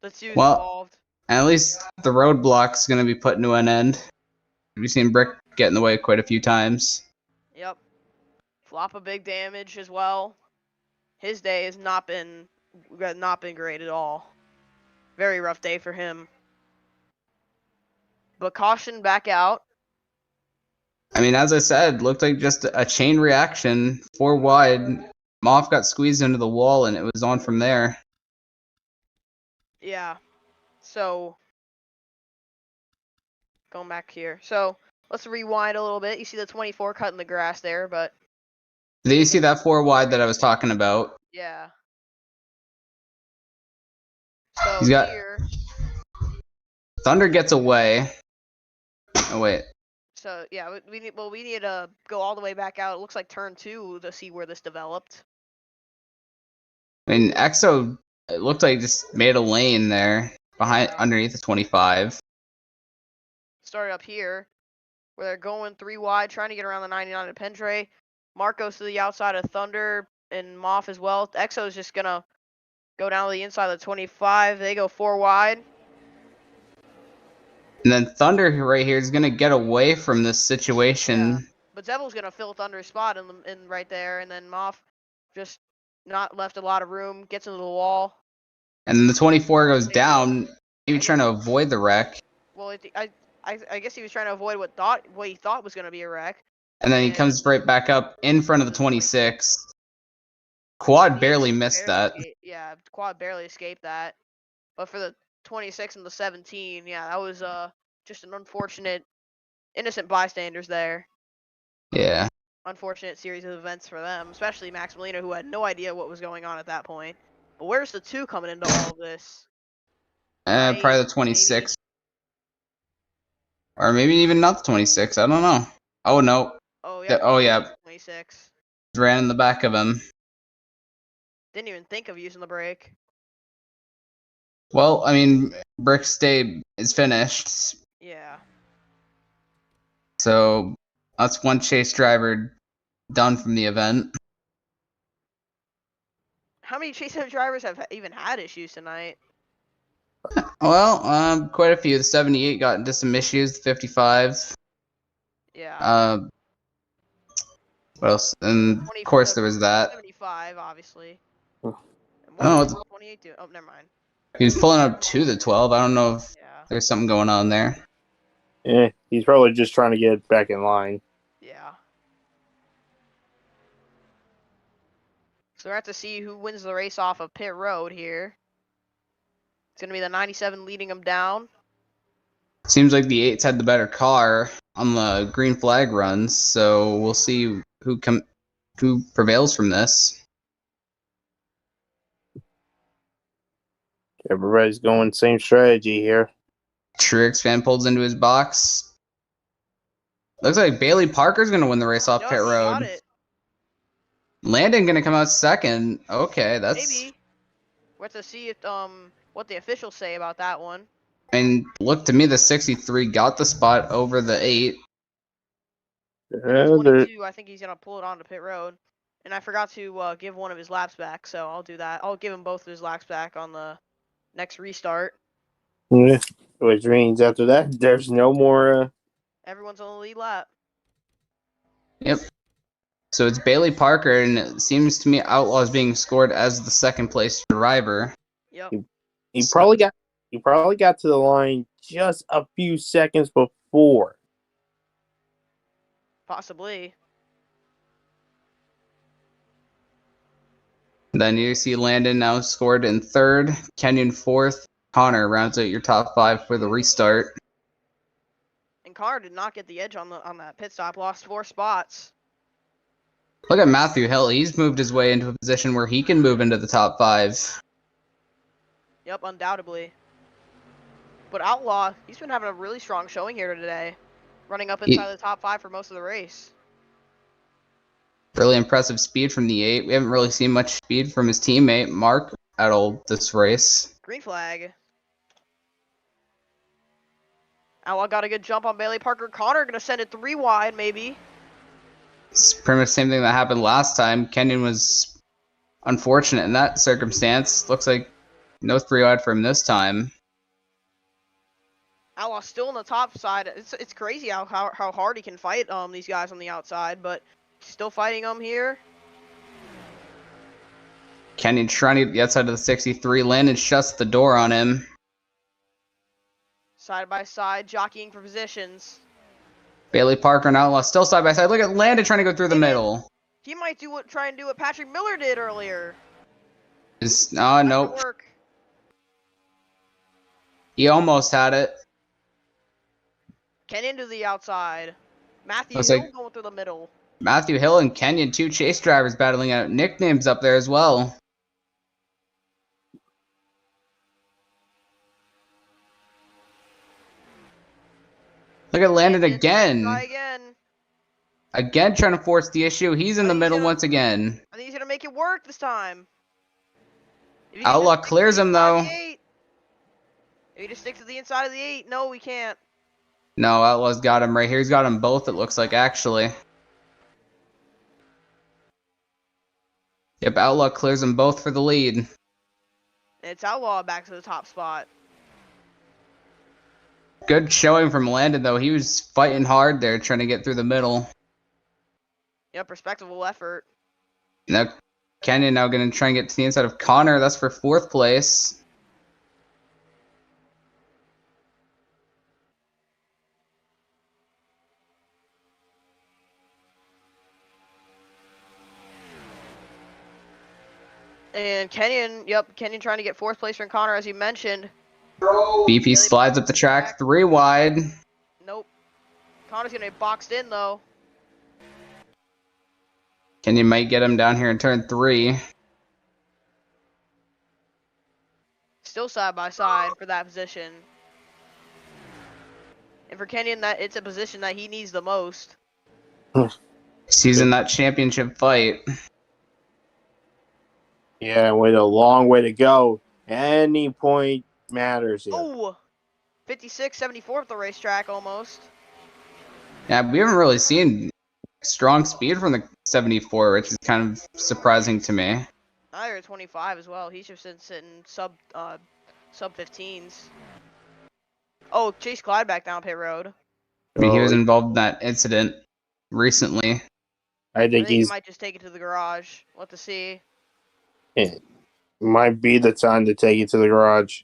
Let's use Well, involved. At least the roadblock's going to be put to an end. We've seen Brick get in the way quite a few times. Yep. Flop a big damage as well. His day has not been great at all. Very rough day for him. But caution back out. I mean, as I said, looked like just a chain reaction. 4 wide. Moth got squeezed into the wall, and it was on from there. Yeah. So, going back here. So, let's rewind a little bit. You see the 24 cutting the grass there, but... Did you see that 4 wide that I was talking about? Yeah. So, He's got... here... Thunder gets away. Oh, wait. So, yeah, we need to go all the way back out. It looks like turn 2 to see where this developed. I mean, Exo, it looked like just made a lane there underneath the 25. Started up here, where they're going 3 wide, trying to get around the 99 at Pendre. Mark goes to the outside of Thunder and Moth as well. Exo's just going to go down to the inside of the 25. They go 4 wide. And then Thunder right here is going to get away from this situation. Yeah. But Zevil's going to fill Thunder's spot in right there, and then Moth just not left a lot of room, gets into the wall. And then the 24 goes down, maybe trying to avoid the wreck. Well, I guess he was trying to avoid what he thought was going to be a wreck. And then he comes right back up in front of the 26. Quad barely missed that. Yeah, Quad barely escaped that. But for the 26 and the 17, yeah, that was just an unfortunate, innocent bystanders there. Yeah. Unfortunate series of events for them, especially Max Molina, who had no idea what was going on at that point. But where's the 2 coming into all of this? Right, Probably the 26. Or maybe even not the 26. I don't know. Oh, no. Oh, yeah. Oh, yeah. 26. Ran in the back of him. Didn't even think of using the brake. Well, I mean, Brick's day is finished. Yeah. So that's one chase driver done from the event. How many chase drivers have even had issues tonight? Well, quite a few. The 78 got into some issues. The 55. Yeah. What else? And of course there was that. 75, obviously. Oh. And what was 28 do? Oh, never mind. He was pulling up to the 12. I don't know if Yeah. there's something going on there. Yeah, he's probably just trying to get back in line. Yeah. So we're have to see who wins the race off of pit road here. It's gonna be the 97 leading him down. Seems like the 8's had the better car on the green flag runs, so we'll see who prevails from this. Everybody's going same strategy here. Truex fan pulls into his box. Looks like Bailey Parker's going to win the race off pit road. Got it. Landon going to come out second. Okay, that's... Maybe. We're to see if what the officials say about that one. And look, to me, the 63 got the spot over the 8. 22, I think he's going to pull it onto pit road. And I forgot to give one of his laps back, so I'll do that. I'll give him both of his laps back on the next restart. Yeah. Which means after that, there's no more... Everyone's on the lead lap. Yep. So it's Bailey Parker, and it seems to me Outlaw is being scored as the second place driver. Yep. He probably got to the line just a few seconds before. Possibly. Then you see Landon now scored in third, Kenyon fourth. Connor rounds out your top 5 for the restart. And Connor did not get the edge on that pit stop. Lost 4 spots. Look at Matthew Hill. He's moved his way into a position where he can move into the top 5. Yep, undoubtedly. But Outlaw, he's been having a really strong showing here today. Running up inside the top 5 for most of the race. Really impressive speed from the 8. We haven't really seen much speed from his teammate, Mark, at all this race. Green flag. Outlaw got a good jump on Bailey Parker. Connor going to send it 3 wide, maybe. It's pretty much the same thing that happened last time. Kenyon was unfortunate in that circumstance. Looks like no 3 wide for him this time. Outlaw still on the top side. It's crazy how hard he can fight these guys on the outside, but still fighting them here. Kenyon trying to get the outside of the 63. Landon shuts the door on him. Side by side, jockeying for positions. Bailey Parker and Outlaw still side by side. Look at Landon trying to go through the middle. He might try and do what Patrick Miller did earlier. Nope. He almost had it. Kenyon to the outside. Matthew Looks Hill like going through the middle. Matthew Hill and Kenyon, 2 chase drivers battling out. Nicknames up there as well. Look at Landon again. Try again. Again trying to force the issue. He's in the middle once again. I think he's going to make it work this time. Outlaw clears him though. If he just sticks to the inside of the 8, no, we can't. No, Outlaw's got him right here. He's got them both, it looks like, actually. Yep, Outlaw clears them both for the lead. And it's Outlaw back to the top spot. Good showing from Landon, though. He was fighting hard there, trying to get through the middle. Yep, respectable effort. Now, Kenyon now going to try and get to the inside of Connor. That's for 4th place. And Kenyon trying to get 4th place from Connor, as you mentioned. BP slides up the track, 3 wide. Nope. Connor's going to be boxed in, though. Kenyon might get him down here in turn 3. Still side by side for that position. And for Kenyon, that it's a position that he needs the most. He's in that championship fight. Yeah, with a long way to go. Any point matters here. Oh, 56, 74 at the racetrack almost. Yeah, we haven't really seen strong speed from the 74, which is kind of surprising to me. I heard 25 as well. He's just been sitting sub 15s. Oh, Chase Clyde back down pit road. I mean, he was involved in that incident recently. I I think think he he's might just take it to the garage. What to see? it might be the time to take it to the garage.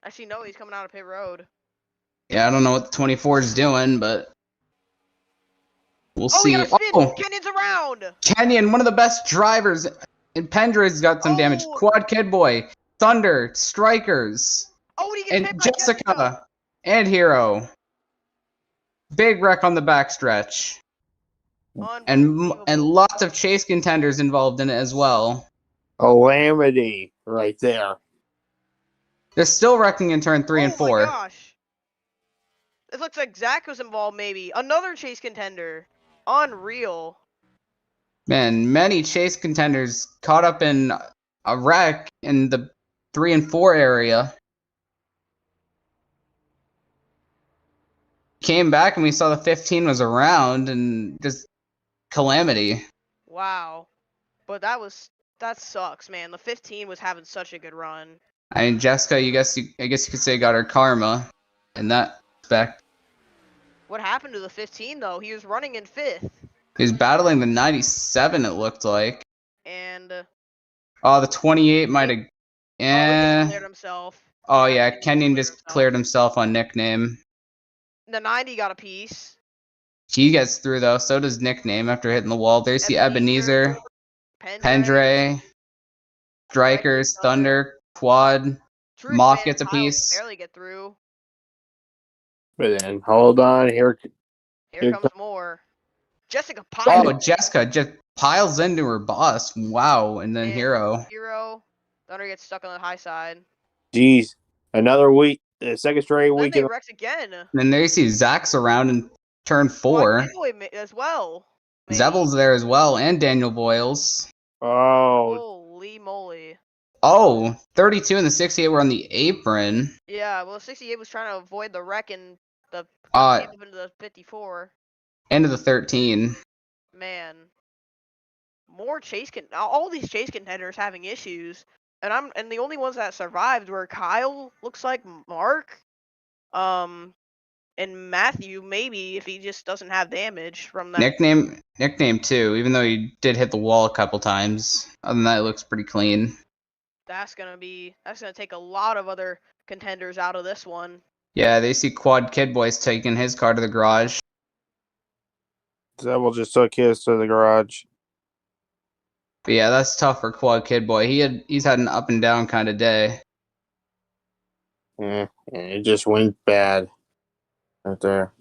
Actually, no, he's coming out of pit road. Yeah, I don't know what the 24 is doing, but we'll Oh, he see. got a spin. Oh, Kenyon's around. Kenyon, one of the best drivers. And Pendra's got some damage. Oh. Quad Kid Boy, Thunder, Strikers, Oh, and he gets hit and by Jessica, and Hero. Big wreck on the backstretch. And Unbelievable. lots of chase contenders involved in it as well. Calamity right there. They're still wrecking in turn 3 and Oh 4. my gosh. It looks like Zach was involved maybe. Another chase contender. Unreal. Man, many chase contenders caught up in a wreck in the 3 and 4 area. Came back and we saw the 15 was around and just calamity. Wow. But that sucks, man. The 15 was having such a good run. I mean, Jessica, I guess you could say got her karma in that respect. What happened to the 15 though? He was running in 5th. He was battling the 97, it looked like. And Oh, the 28 might have. he just cleared himself. Oh yeah, Kenyon just cleared himself on nickname. The 90 got a piece. He gets through though. So does nickname after hitting the wall. There's the Ebenezer, Pendre, Strikers, Thunder, Quad, Moth gets a piece. Barely get through. But then, hold on. Here comes more. Jessica Pyle. Oh, Jessica just piles into her boss. Wow. And then Hero. Thunder gets stuck on the high side. Jeez. Another week. The second straight Then week. they wrecks again. And then there you see Zach's around in turn 4. As well. Zebel's there as well. And Daniel Boyles. Oh. Holy moly. Oh, 32 and the 68 were on the apron. Yeah, well, 68 was trying to avoid the wreck in the into the 54. Into the 13. Man, more all these chase contenders having issues, and the only ones that survived were Kyle, looks like Mark, and Matthew maybe if he just doesn't have damage from that. Nickname too, even though he did hit the wall a couple times. Other than that, it looks pretty clean. That's gonna take a lot of other contenders out of this one. Yeah, they see Quad Kid Boy's taking his car to the garage. Zebel just took his to the garage. But yeah, that's tough for Quad Kid Boy. He's had an up and down kind of day. Yeah, and it just went bad right there.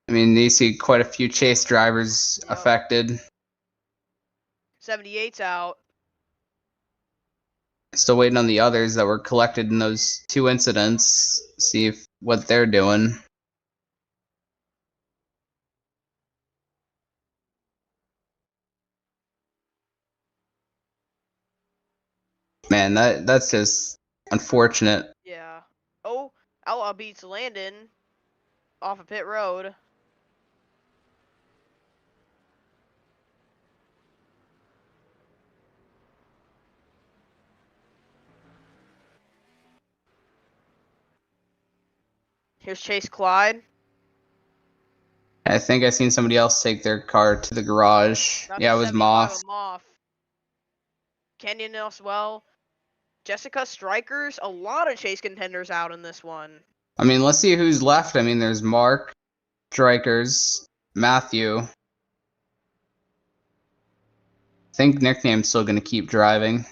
I mean, you see quite a few chase drivers affected. 78's out. Still waiting on the others that were collected in those 2 incidents. See what they're doing. Man, that's just unfortunate. Yeah. Oh, Outlaw beats Landon off of pit road. Here's Chase Clyde. I think I seen somebody else take their car to the garage. That's yeah, it was Moth. Kenyon as well. Jessica, Strikers, a lot of chase contenders out in this one. I mean, let's see who's left. I mean, there's Mark, Strikers, Matthew. I think Nickname's still going to keep driving.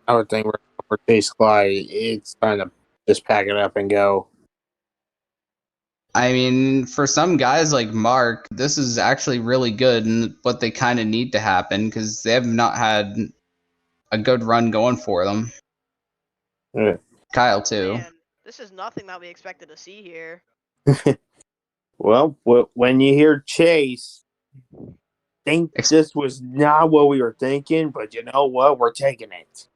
I would think we're Chase Clyde. It's time to just pack it up and go. I mean, for some guys like Mark, this is actually really good and what they kind of need to happen because they have not had a good run going for them. Yeah. Kyle, too. Man, this is nothing that we expected to see here. Well, when you hear Chase, think this was not what we were thinking, but you know what? We're taking it.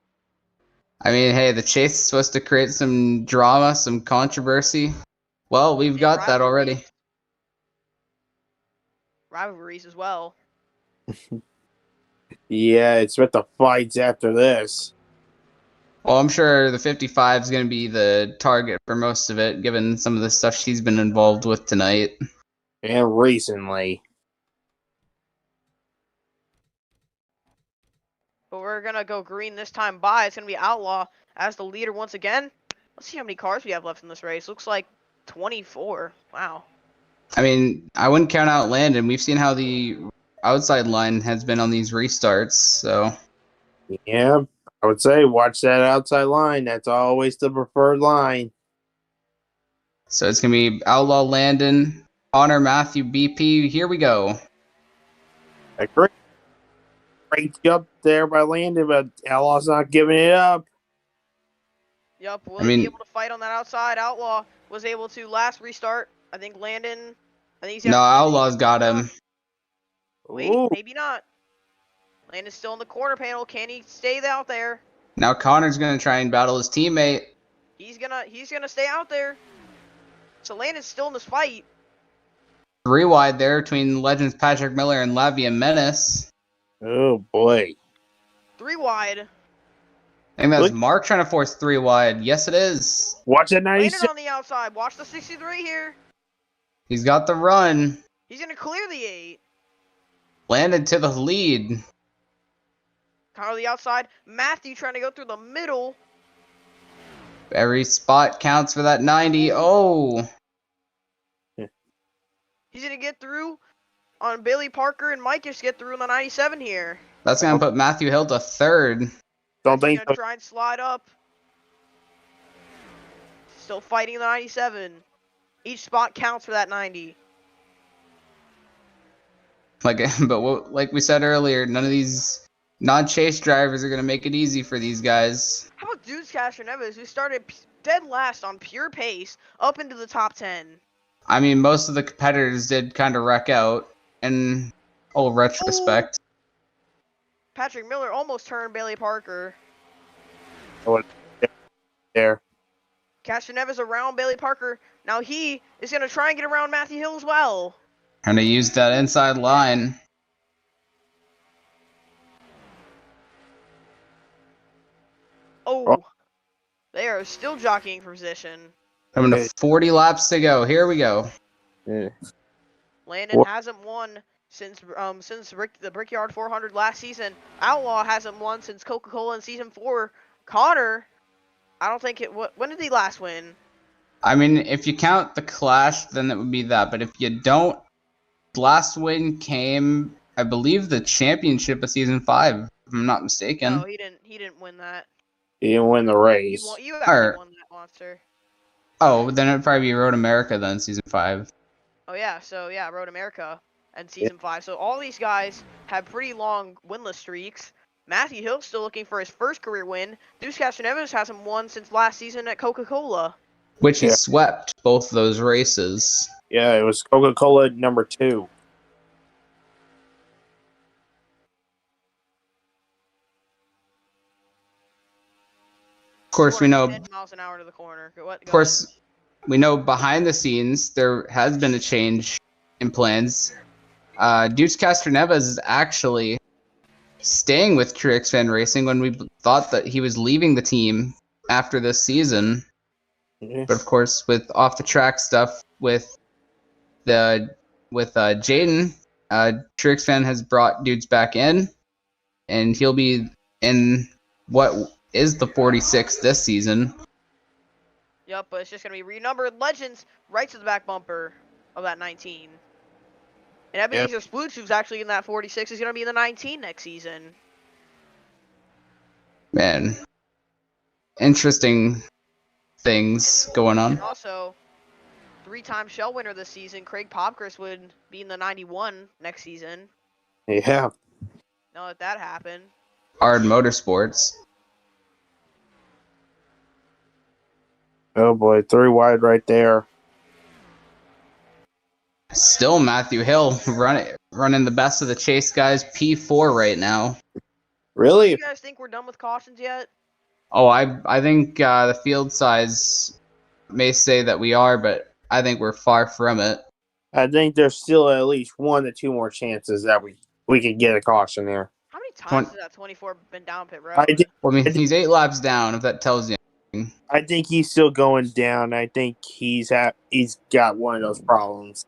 I mean, hey, the chase is supposed to create some drama, some controversy. Well, we've And got that already. Rivalries as well. Yeah, it's with the fights after this. Well, I'm sure the 55 is going to be the target for most of it, given some of the stuff she's been involved with tonight. And recently. But we're going to go green this time by. It's going to be Outlaw as the leader once again. Let's see how many cars we have left in this race. Looks like 24. Wow. I mean, I wouldn't count out Landon. We've seen how the outside line has been on these restarts, so... Yeah, I would say watch that outside line. That's always the preferred line. So it's going to be Outlaw Landon, Connor Matthew BP. Here we go. A great jump there by Landon, but Outlaw's not giving it up. Yup, will he be able to fight on that outside? Outlaw was able to last restart. I think Landon... No, Outlaw's got him. Wait, maybe not. Landon's still in the corner panel. Can he stay out there? Now Connor's going to try and battle his teammate. He's gonna stay out there. So Landon's still in this fight. 3 wide there between legends Patrick Miller and Lavia Menace. Oh boy. 3 wide. I think that's Mark trying to force 3 wide. Yes, it is. Watch that 96. Landon on the outside. Watch the 63 here. He's got the run. He's gonna clear the 8. Landed to the lead. Connor on the outside. Matthew trying to go through the middle. Every spot counts for that 90. Oh. He's gonna get through on Bailey Parker and Mike just get through on the 97 here. That's going to put Matthew Hill to 3rd. Don't think so. Try and slide up. Still fighting the 97. Each spot counts for that 90. Like we said earlier, none of these non-chase drivers are going to make it easy for these guys. How about Dudes Castroneves, who started dead last on pure pace up into the top 10? I mean, most of the competitors did kind of wreck out in all retrospect. Patrick Miller almost turned Bailey Parker. There. Castroneves around Bailey Parker. Now he is going to try and get around Matthew Hill as well. Trying to use that inside line. Oh, they are still jockeying for position. Coming to 40 laps to go. Here we go. Yeah. Landon hasn't won since the Brickyard 400 last season. Outlaw hasn't won since Coca-Cola in season 4. Connor, I don't think it. When did he last win? I mean, if you count the Clash, then it would be that. But if you don't, last win came, I believe, the championship of season 5. If I'm not mistaken. No, he didn't win that. He didn't win the race. You actually won that monster. Oh, then it'd probably be Road America then, season 5. Oh yeah, so yeah, Road America and season 5. So all these guys have pretty long winless streaks. Matthew Hill's still looking for his first career win. Deuce Castroneves hasn't won since last season at Coca-Cola. Which he swept both those races. Yeah, it was Coca-Cola number 2. Of course, we know. 10 miles an hour to the corner. Of course, we know behind the scenes there has been a change in plans. Deuce Castroneves is actually staying with Truex Fan Racing when we thought that he was leaving the team after this season. But of course, with off the track stuff with Jaden, Truex Fan has brought Dudes back in, and he'll be in what is the 46 this season. Yep, but it's just gonna be renumbered Legends right to the back bumper of that 19. And Ebenezer Splooch, who's actually in that 46, is gonna be in the 19 next season. Man, interesting things going on. And also, 3-time shell winner this season, Craig Popkris, would be in the 91 next season. Yeah. Now that happened. Hard Motorsports. Oh boy, 3 wide right there. Still Matthew Hill running the best of the chase guys, P4 right now. Really? Do you guys think we're done with cautions yet? Oh, I think the field size may say that we are, but I think we're far from it. I think there's still at least 1 to 2 more chances that we could get a caution there. How many times has that 24 been down pit road? Well, I mean, he's 8 laps down, if that tells you anything. I think he's still going down. I think he's got one of those problems.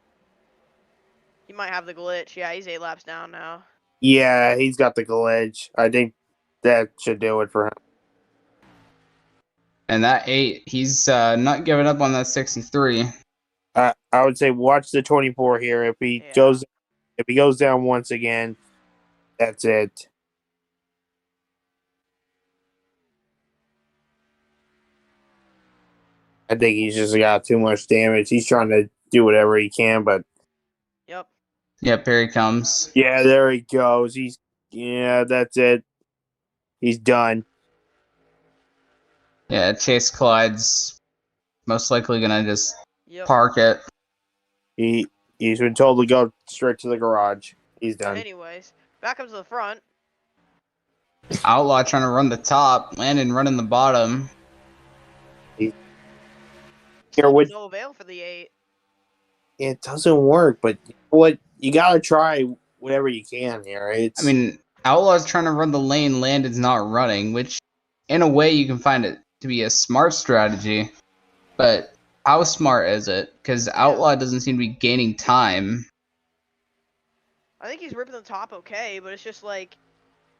He might have the glitch. Yeah, he's 8 laps down now. Yeah, he's got the glitch. I think that should do it for him. And that 8, he's not giving up on that 63. I would say watch the 24 here. If he goes down once again, that's it. I think he's just got too much damage. He's trying to do whatever he can, but Yep. Yep, here he comes. Yeah, there he goes. That's it. He's done. Yeah, Chase Clyde's most likely gonna just park it. He's been told to go straight to the garage. He's done. Anyways, back up to the front. Outlaw trying to run the top, Landon running the bottom. No avail for the 8. It doesn't work, but what you gotta try whatever you can here. I mean, Outlaw's trying to run the lane Landon's not running, which in a way you can find it to be a smart strategy, but how smart is it? Because Outlaw doesn't seem to be gaining time. I think he's ripping the top okay, but it's just like,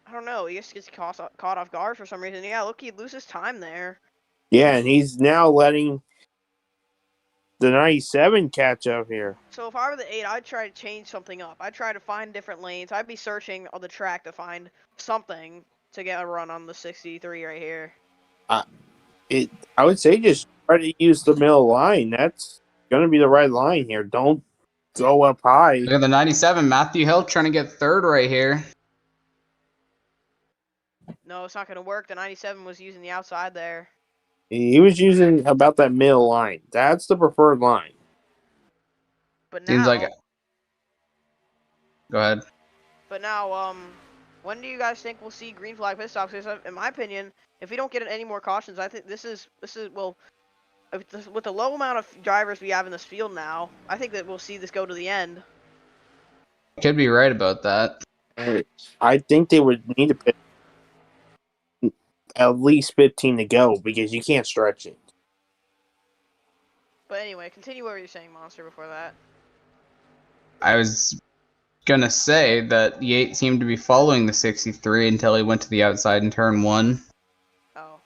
I don't know, he just gets caught off guard for some reason. Yeah, look, he loses time there. Yeah, and he's now letting the 97 catch up here. So if I were the 8, I'd try to change something up. I'd try to find different lanes. I'd be searching on the track to find something to get a run on the 63 right here. I would say just try to use the middle line. That's going to be the right line here. Don't go up high. Look at the 97, Matthew Hill trying to get third right here. No, it's not going to work. The 97 was using the outside there. He was using about that middle line. That's the preferred line. But now, seems like it. Go ahead. But now, when do you guys think we'll see green flag pit stops? Because in my opinion, if we don't get any more cautions, I think this is well, with the low amount of drivers we have in this field now, I think that we'll see this go to the end. Could be right about that. I think they would need to pit at least 15 to go because you can't stretch it. But anyway, continue what you're saying, Monster, before that. I was gonna say that the 8 seemed to be following the 63 until he went to the outside in turn 1. Oh.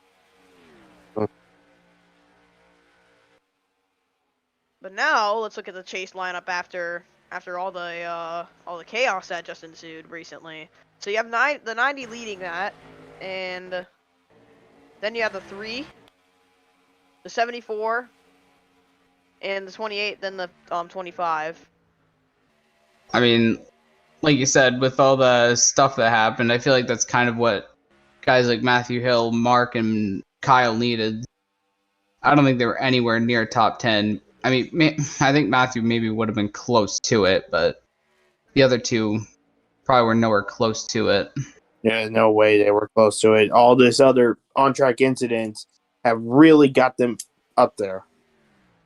But now let's look at the chase lineup after all the chaos that just ensued recently. So you have the 90 leading that, and then you have the 3, the 74, and the 28, then the 25. I mean, like you said, with all the stuff that happened, I feel like that's kind of what guys like Matthew Hill, Mark, and Kyle needed. I don't think they were anywhere near top 10. I mean, I think Matthew maybe would have been close to it, but the other 2 probably were nowhere close to it. Yeah, no way they were close to it. All this other on-track incidents have really got them up there.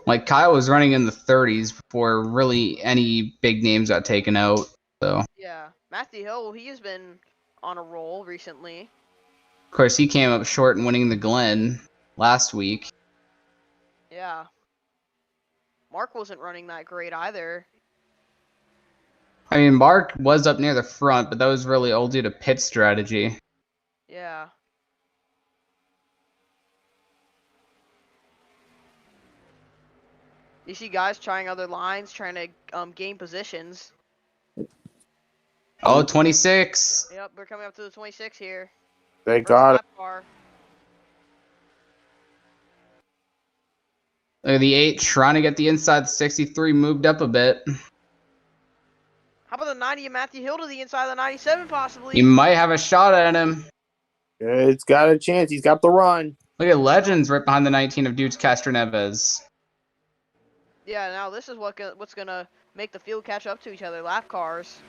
Like, Kyle was running in the 30s before really any big names got taken out. So Yeah, Matthew Hill, he has been on a roll recently. Of course, he came up short in winning the Glen last week. Yeah. Mark wasn't running that great either. I mean, Mark was up near the front, but that was really all due to pit strategy. Yeah. You see guys trying other lines, trying to gain positions. Oh, 26. Yep, we're coming up to the 26 here. They got it. Car. Look at the 8 trying to get the inside. The 63 moved up a bit. How about the 90 of Matthew Hill to the inside of the 97, possibly? You might have a shot at him. It's got a chance. He's got the run. Look at Legends right behind the 19 of Dudes Castroneves. Yeah, now this is what's gonna make the field catch up to each other. Lap cars.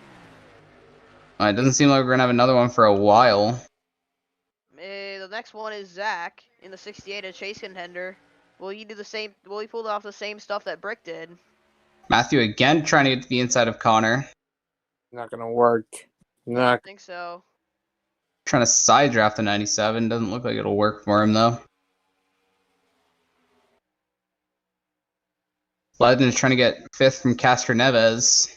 It doesn't seem like we're gonna have another one for a while. The next one is Zach in the 68, a chase contender. Will he do the same? Will he pull off the same stuff that Brick did? Matthew again trying to get to the inside of Connor. Not gonna work. I don't think so. Trying to side draft the 97. Doesn't look like it'll work for him though. Legend is trying to get 5th from Castroneves.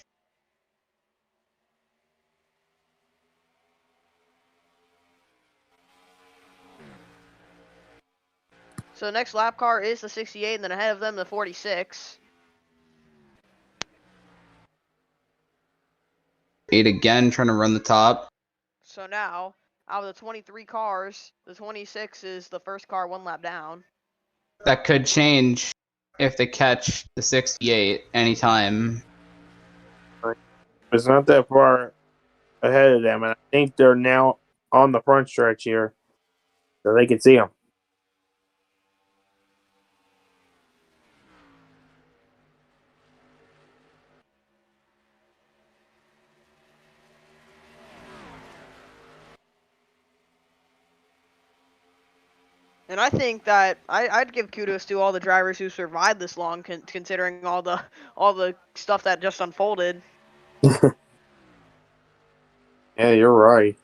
So the next lap car is the 68, and then ahead of them the 46. 8 again trying to run the top. So now, out of the 23 cars, the 26 is the first car 1 lap down. That could change if they catch the 68 anytime. It's not that far ahead of them, and I think they're now on the front stretch here, so they can see them. And I think that I'd give kudos to all the drivers who survived this long, considering all the stuff that just unfolded. Yeah, you're right.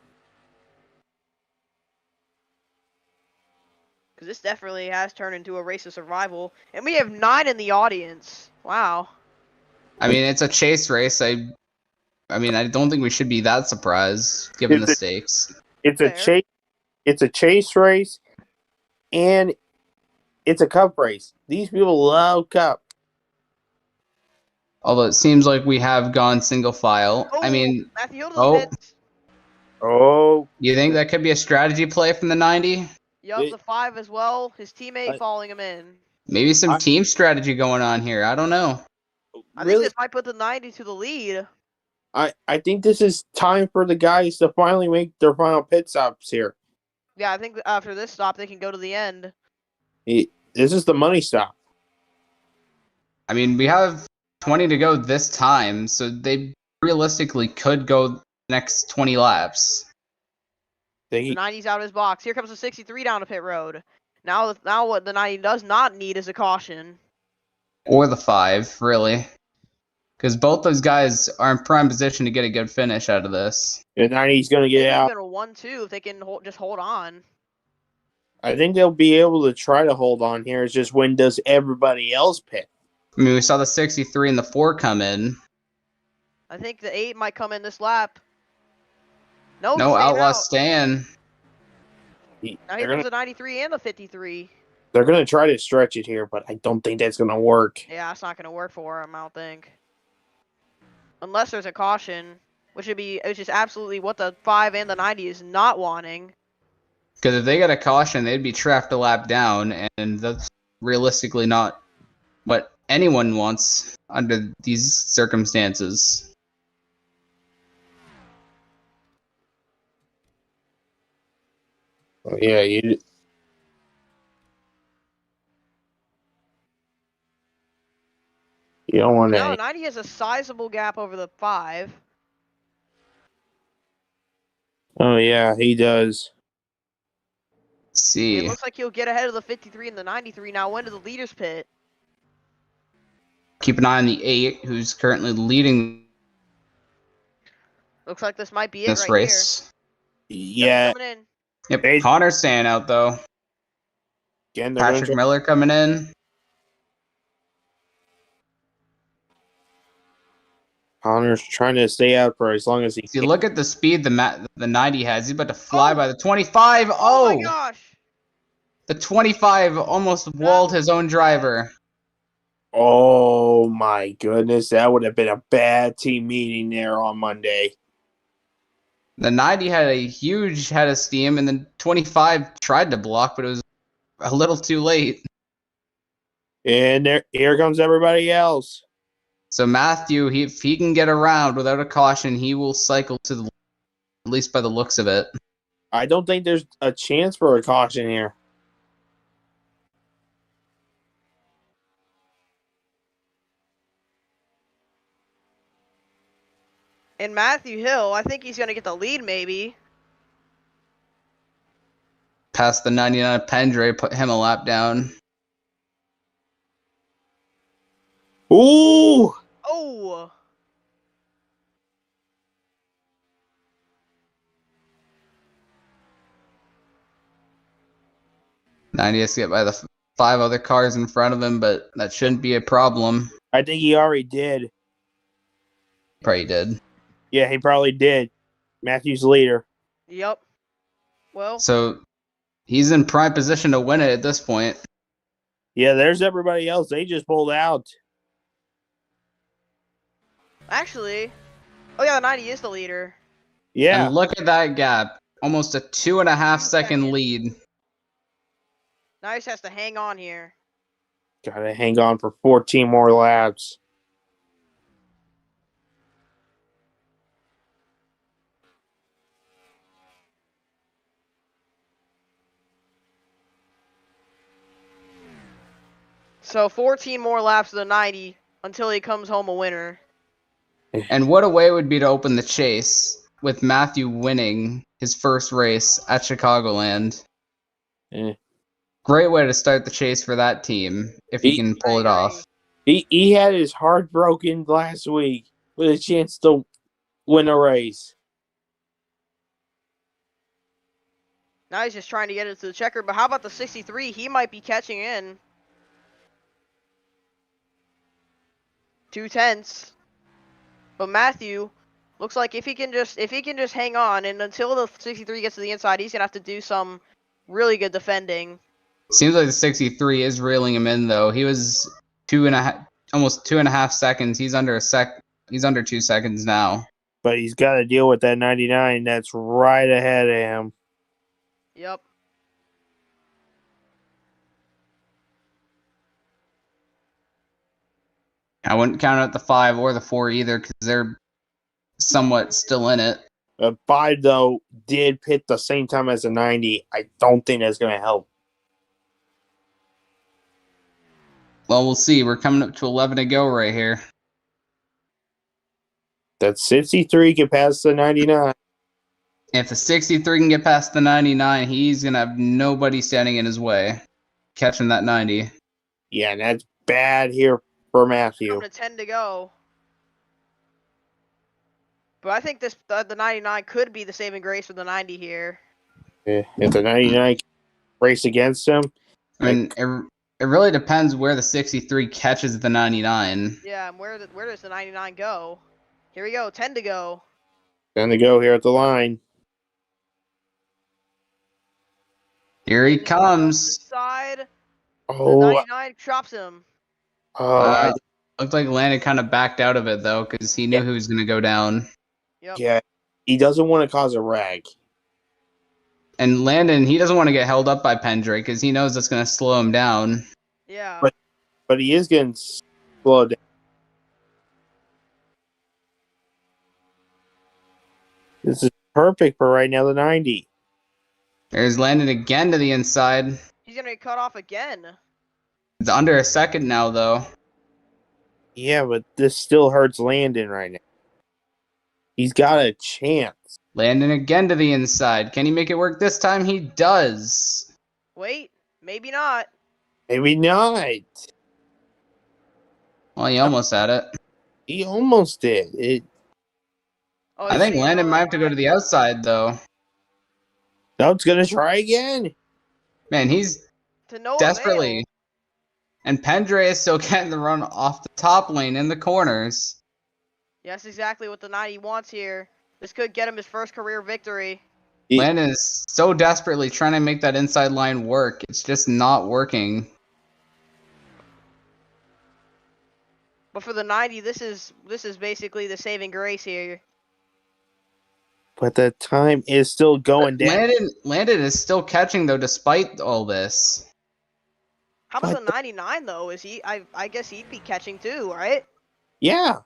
Because this definitely has turned into a race of survival, and we have 9 in the audience. Wow. I mean, it's a chase race. I mean, I don't think we should be that surprised given the stakes. It's a chase. It's a chase race, and it's a cup race. These people love cup. Although it seems like we have gone single file. Oh, I mean, Matthew Hill to the pits. Oh, you think that could be a strategy play from the 90? Yup, the 5 as well. His teammate following him in. Maybe some team strategy going on here. I don't know. I think this might put the 90 to the lead. I think this is time for the guys to finally make their final pit stops here. Yeah, I think after this stop, they can go to the end. This is the money stop. I mean, we have 20 to go this time, so they realistically could go the next 20 laps. The 90's out of his box. Here comes the 63 down to pit road. Now what the 90 does not need is a caution. Or the 5, really. Because both those guys are in prime position to get a good finish out of this. The 90's going to get out. Even a 1-2 if they can just hold on. I think they'll be able to try to hold on here. It's just when does everybody else pit? I mean, we saw the 63 and the 4 come in. I think the 8 might come in this lap. No Outlaw Stan. Now here comes the 93 and the 53. They're going to try to stretch it here, but I don't think that's going to work. Yeah, it's not going to work for him, I don't think. Unless there's a caution, which is absolutely what the 5 and the 90 is not wanting. Because if they got a caution, they'd be trapped a lap down, and that's realistically not what anyone wants under these circumstances. Oh, yeah, you don't want No, to. 90 has a sizable gap over the 5. Oh, yeah, he does. Let's see. It looks like he'll get ahead of the 53 and the 93. Now, when do the leaders pit? Keep an eye on the 8, who's currently leading Looks like this might be it this right race. Here. Yeah. Coming in. Yep, Connor's staying out, though. Again, Patrick Miller coming in. Connor's trying to stay out for as long as he See, can. look at the speed the 90 has. He's about to fly by the 25. Oh my gosh! The 25 almost walled his own driver. Oh my goodness, that would have been a bad team meeting there on Monday. The 90 had a huge head of steam, and then 25 tried to block, but it was a little too late. And here comes everybody else. So Matthew, if he can get around without a caution, he will cycle to the, at least by the looks of it. I don't think there's a chance for a caution here. And Matthew Hill, I think he's going to get the lead maybe. Past the 99 Pendre, put him a lap down. Ooh! Oh! '90 has to get by the 5 other cars in front of him, but that shouldn't be a problem. I think he already did. Probably did. Yeah, he probably did. Matthew's leader. Yep. Well. So he's in prime position to win it at this point. Yeah, there's everybody else. They just pulled out. Actually. Oh, yeah, the 90 is the leader. Yeah. And look at that gap. Almost a 2.5 second lead. Now he just has to hang on here. Gotta hang on for 14 more laps. So 14 more laps of the 90 until he comes home a winner. And what a way it would be to open the chase with Matthew winning his first race at Chicagoland. Great way to start the chase for that team if he can pull it off. He had his heart broken last week with a chance to win a race. Now he's just trying to get it to the checker. But how about the 63? He might be catching in. 2/10. But Matthew looks like if he can just hang on, and until the 63 gets to the inside, he's gonna have to do some really good defending. Seems like the 63 is reeling him in though. He was almost 2.5 seconds. He's under 2 seconds now. But he's got to deal with that 99 that's right ahead of him. Yep. I wouldn't count out the 5 or the 4 either because they're somewhat still in it. 5, though, did pit the same time as the 90. I don't think that's going to help. Well, we'll see. We're coming up to 11 to go right here. That 63 can pass the 99. If the 63 can get past the 99, he's going to have nobody standing in his way catching that 90. Yeah, and that's bad here for Matthew. Coming to 10 to go. But I think the 99 could be the saving grace for the 90 here. If the 99 race against him. I mean, it really depends where the 63 catches the 99. Yeah, and where does the 99 go? Here we go, 10 to go. 10 to go here at the line. Here he comes. Side. Oh, The 99 chops him. Looked like Landon kind of backed out of it though, because he knew he was going to go down. Yep. Yeah, he doesn't want to cause a wreck. And Landon, he doesn't want to get held up by Pendre because he knows that's going to slow him down. Yeah. But he is getting slowed down. This is perfect for right now, the 90. There's Landon again to the inside. He's going to get cut off again. It's under a second now, though. Yeah, but this still hurts Landon right now. He's got a chance. Landon again to the inside. Can he make it work this time? He does. Wait, maybe not. Maybe not. Well, he almost had it. He almost did. Oh, I think Landon might have to go to the outside, though. Doug's going to try again. Man, he's to no desperately. avail. And Pendre is still getting the run off the top lane in the corners. Yeah, that's exactly what the 90 wants here. This could get him his first career victory. Landon is so desperately trying to make that inside line work. It's just not working. But for the 90, this is basically the saving grace here. But the time is still going down. Landon is still catching, though, despite all this. How about the 99 though? Is he? I guess he'd be catching too, right? Yeah.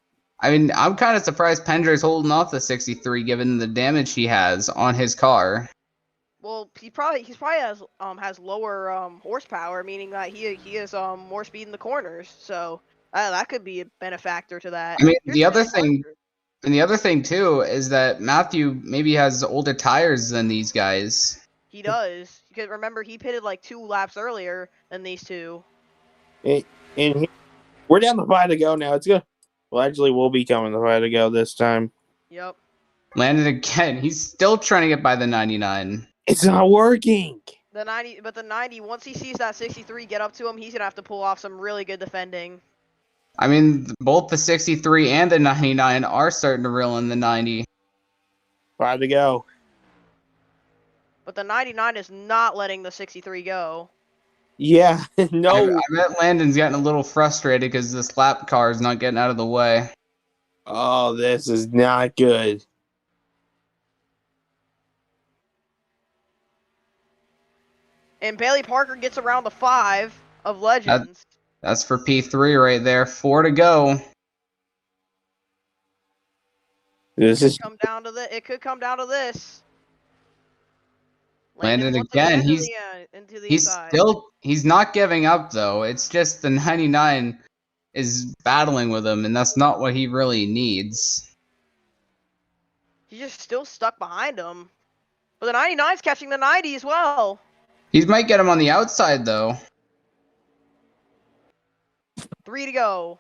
I mean, I'm kind of surprised Pendray's holding off the 63 given the damage he has on his car. Well, he's probably has lower horsepower, meaning that he has more speed in the corners. So that could be a benefactor to that. I mean, Here's the other next thing, question. and the other thing too is that Matthew maybe has older tires than these guys. He does. Because remember, he pitted like 2 laps earlier than these two. And we're down the 5 to go now. It's good. Well, actually, we'll be coming the 5 to go this time. Yep. Landed again. He's still trying to get by the 99. It's not working. The 90, but the 90, once he sees that 63 get up to him, he's gonna have to pull off some really good defending. I mean, both the 63 and the 99 are starting to reel in the 90. 5 to go. But the 99 is not letting the 63 go. Yeah. No. I bet Landon's getting a little frustrated because this lap car is not getting out of the way. Oh, this is not good. And Bailey Parker gets around the 5 of Legends. That's for P3 right there. 4 to go. This is It could come down to this. Landon once again. Into the He's inside. he's not giving up though. It's just the 99 is battling with him, and that's not what he really needs. He's just still stuck behind him. But the 99's catching the 90 as well. He might get him on the outside though. 3 to go.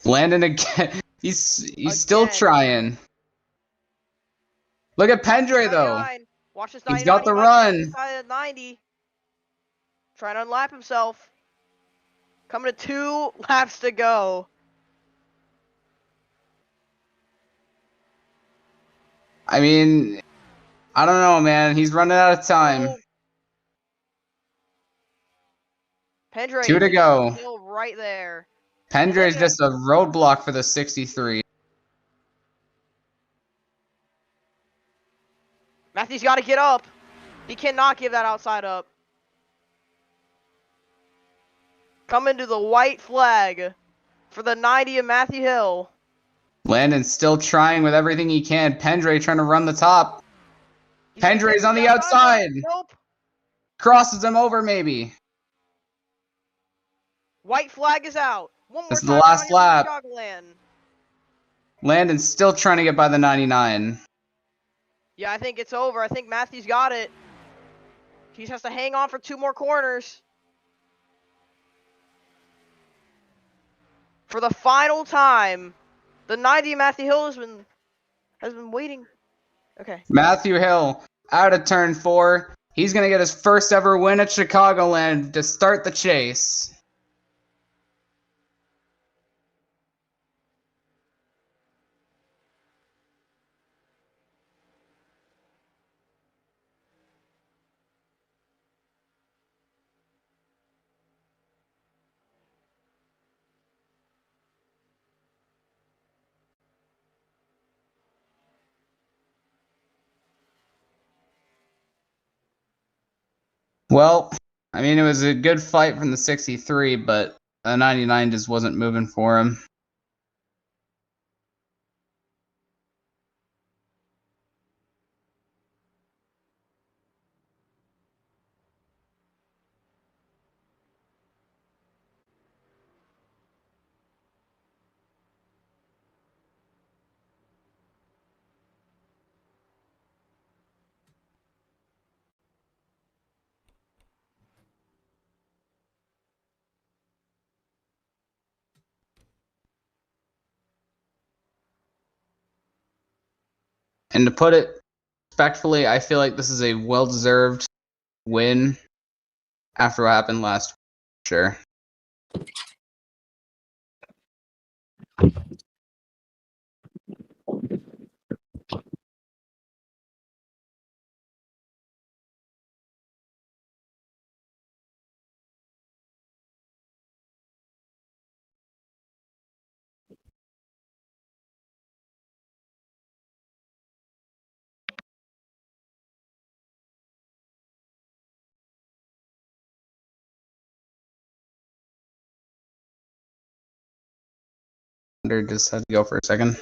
Landon again. He's still trying. Look at Pendray though. 99. Watch this 99. He's got the run. Inside of 90. Trying to unlap himself. Coming to 2 laps to go. I mean, I don't know, man. He's running out of time. Oh. Pendray 2 to go. Still right there. Pendray's just a roadblock for the 63. Matthew's got to get up. He cannot give that outside up. Coming to the white flag for the 90 of Matthew Hill. Landon's still trying with everything he can. Pendray trying to run the top. Pendray's on the outside. Nope. Crosses him over maybe. White flag is out. One more This is time the last lap. Chicagoland. Landon's still trying to get by the 99. Yeah, I think it's over. I think Matthew's got it. He just has to hang on for 2 more corners. For the final time, the 90 of Matthew Hill has been waiting. Okay. Matthew Hill out of turn 4. He's going to get his first ever win at Chicagoland to start the chase. Well, I mean, it was a good fight from the 63, but the 99 just wasn't moving for him. And to put it respectfully, I feel like this is a well-deserved win after what happened last week. Sure. Thunder just had to go for a second.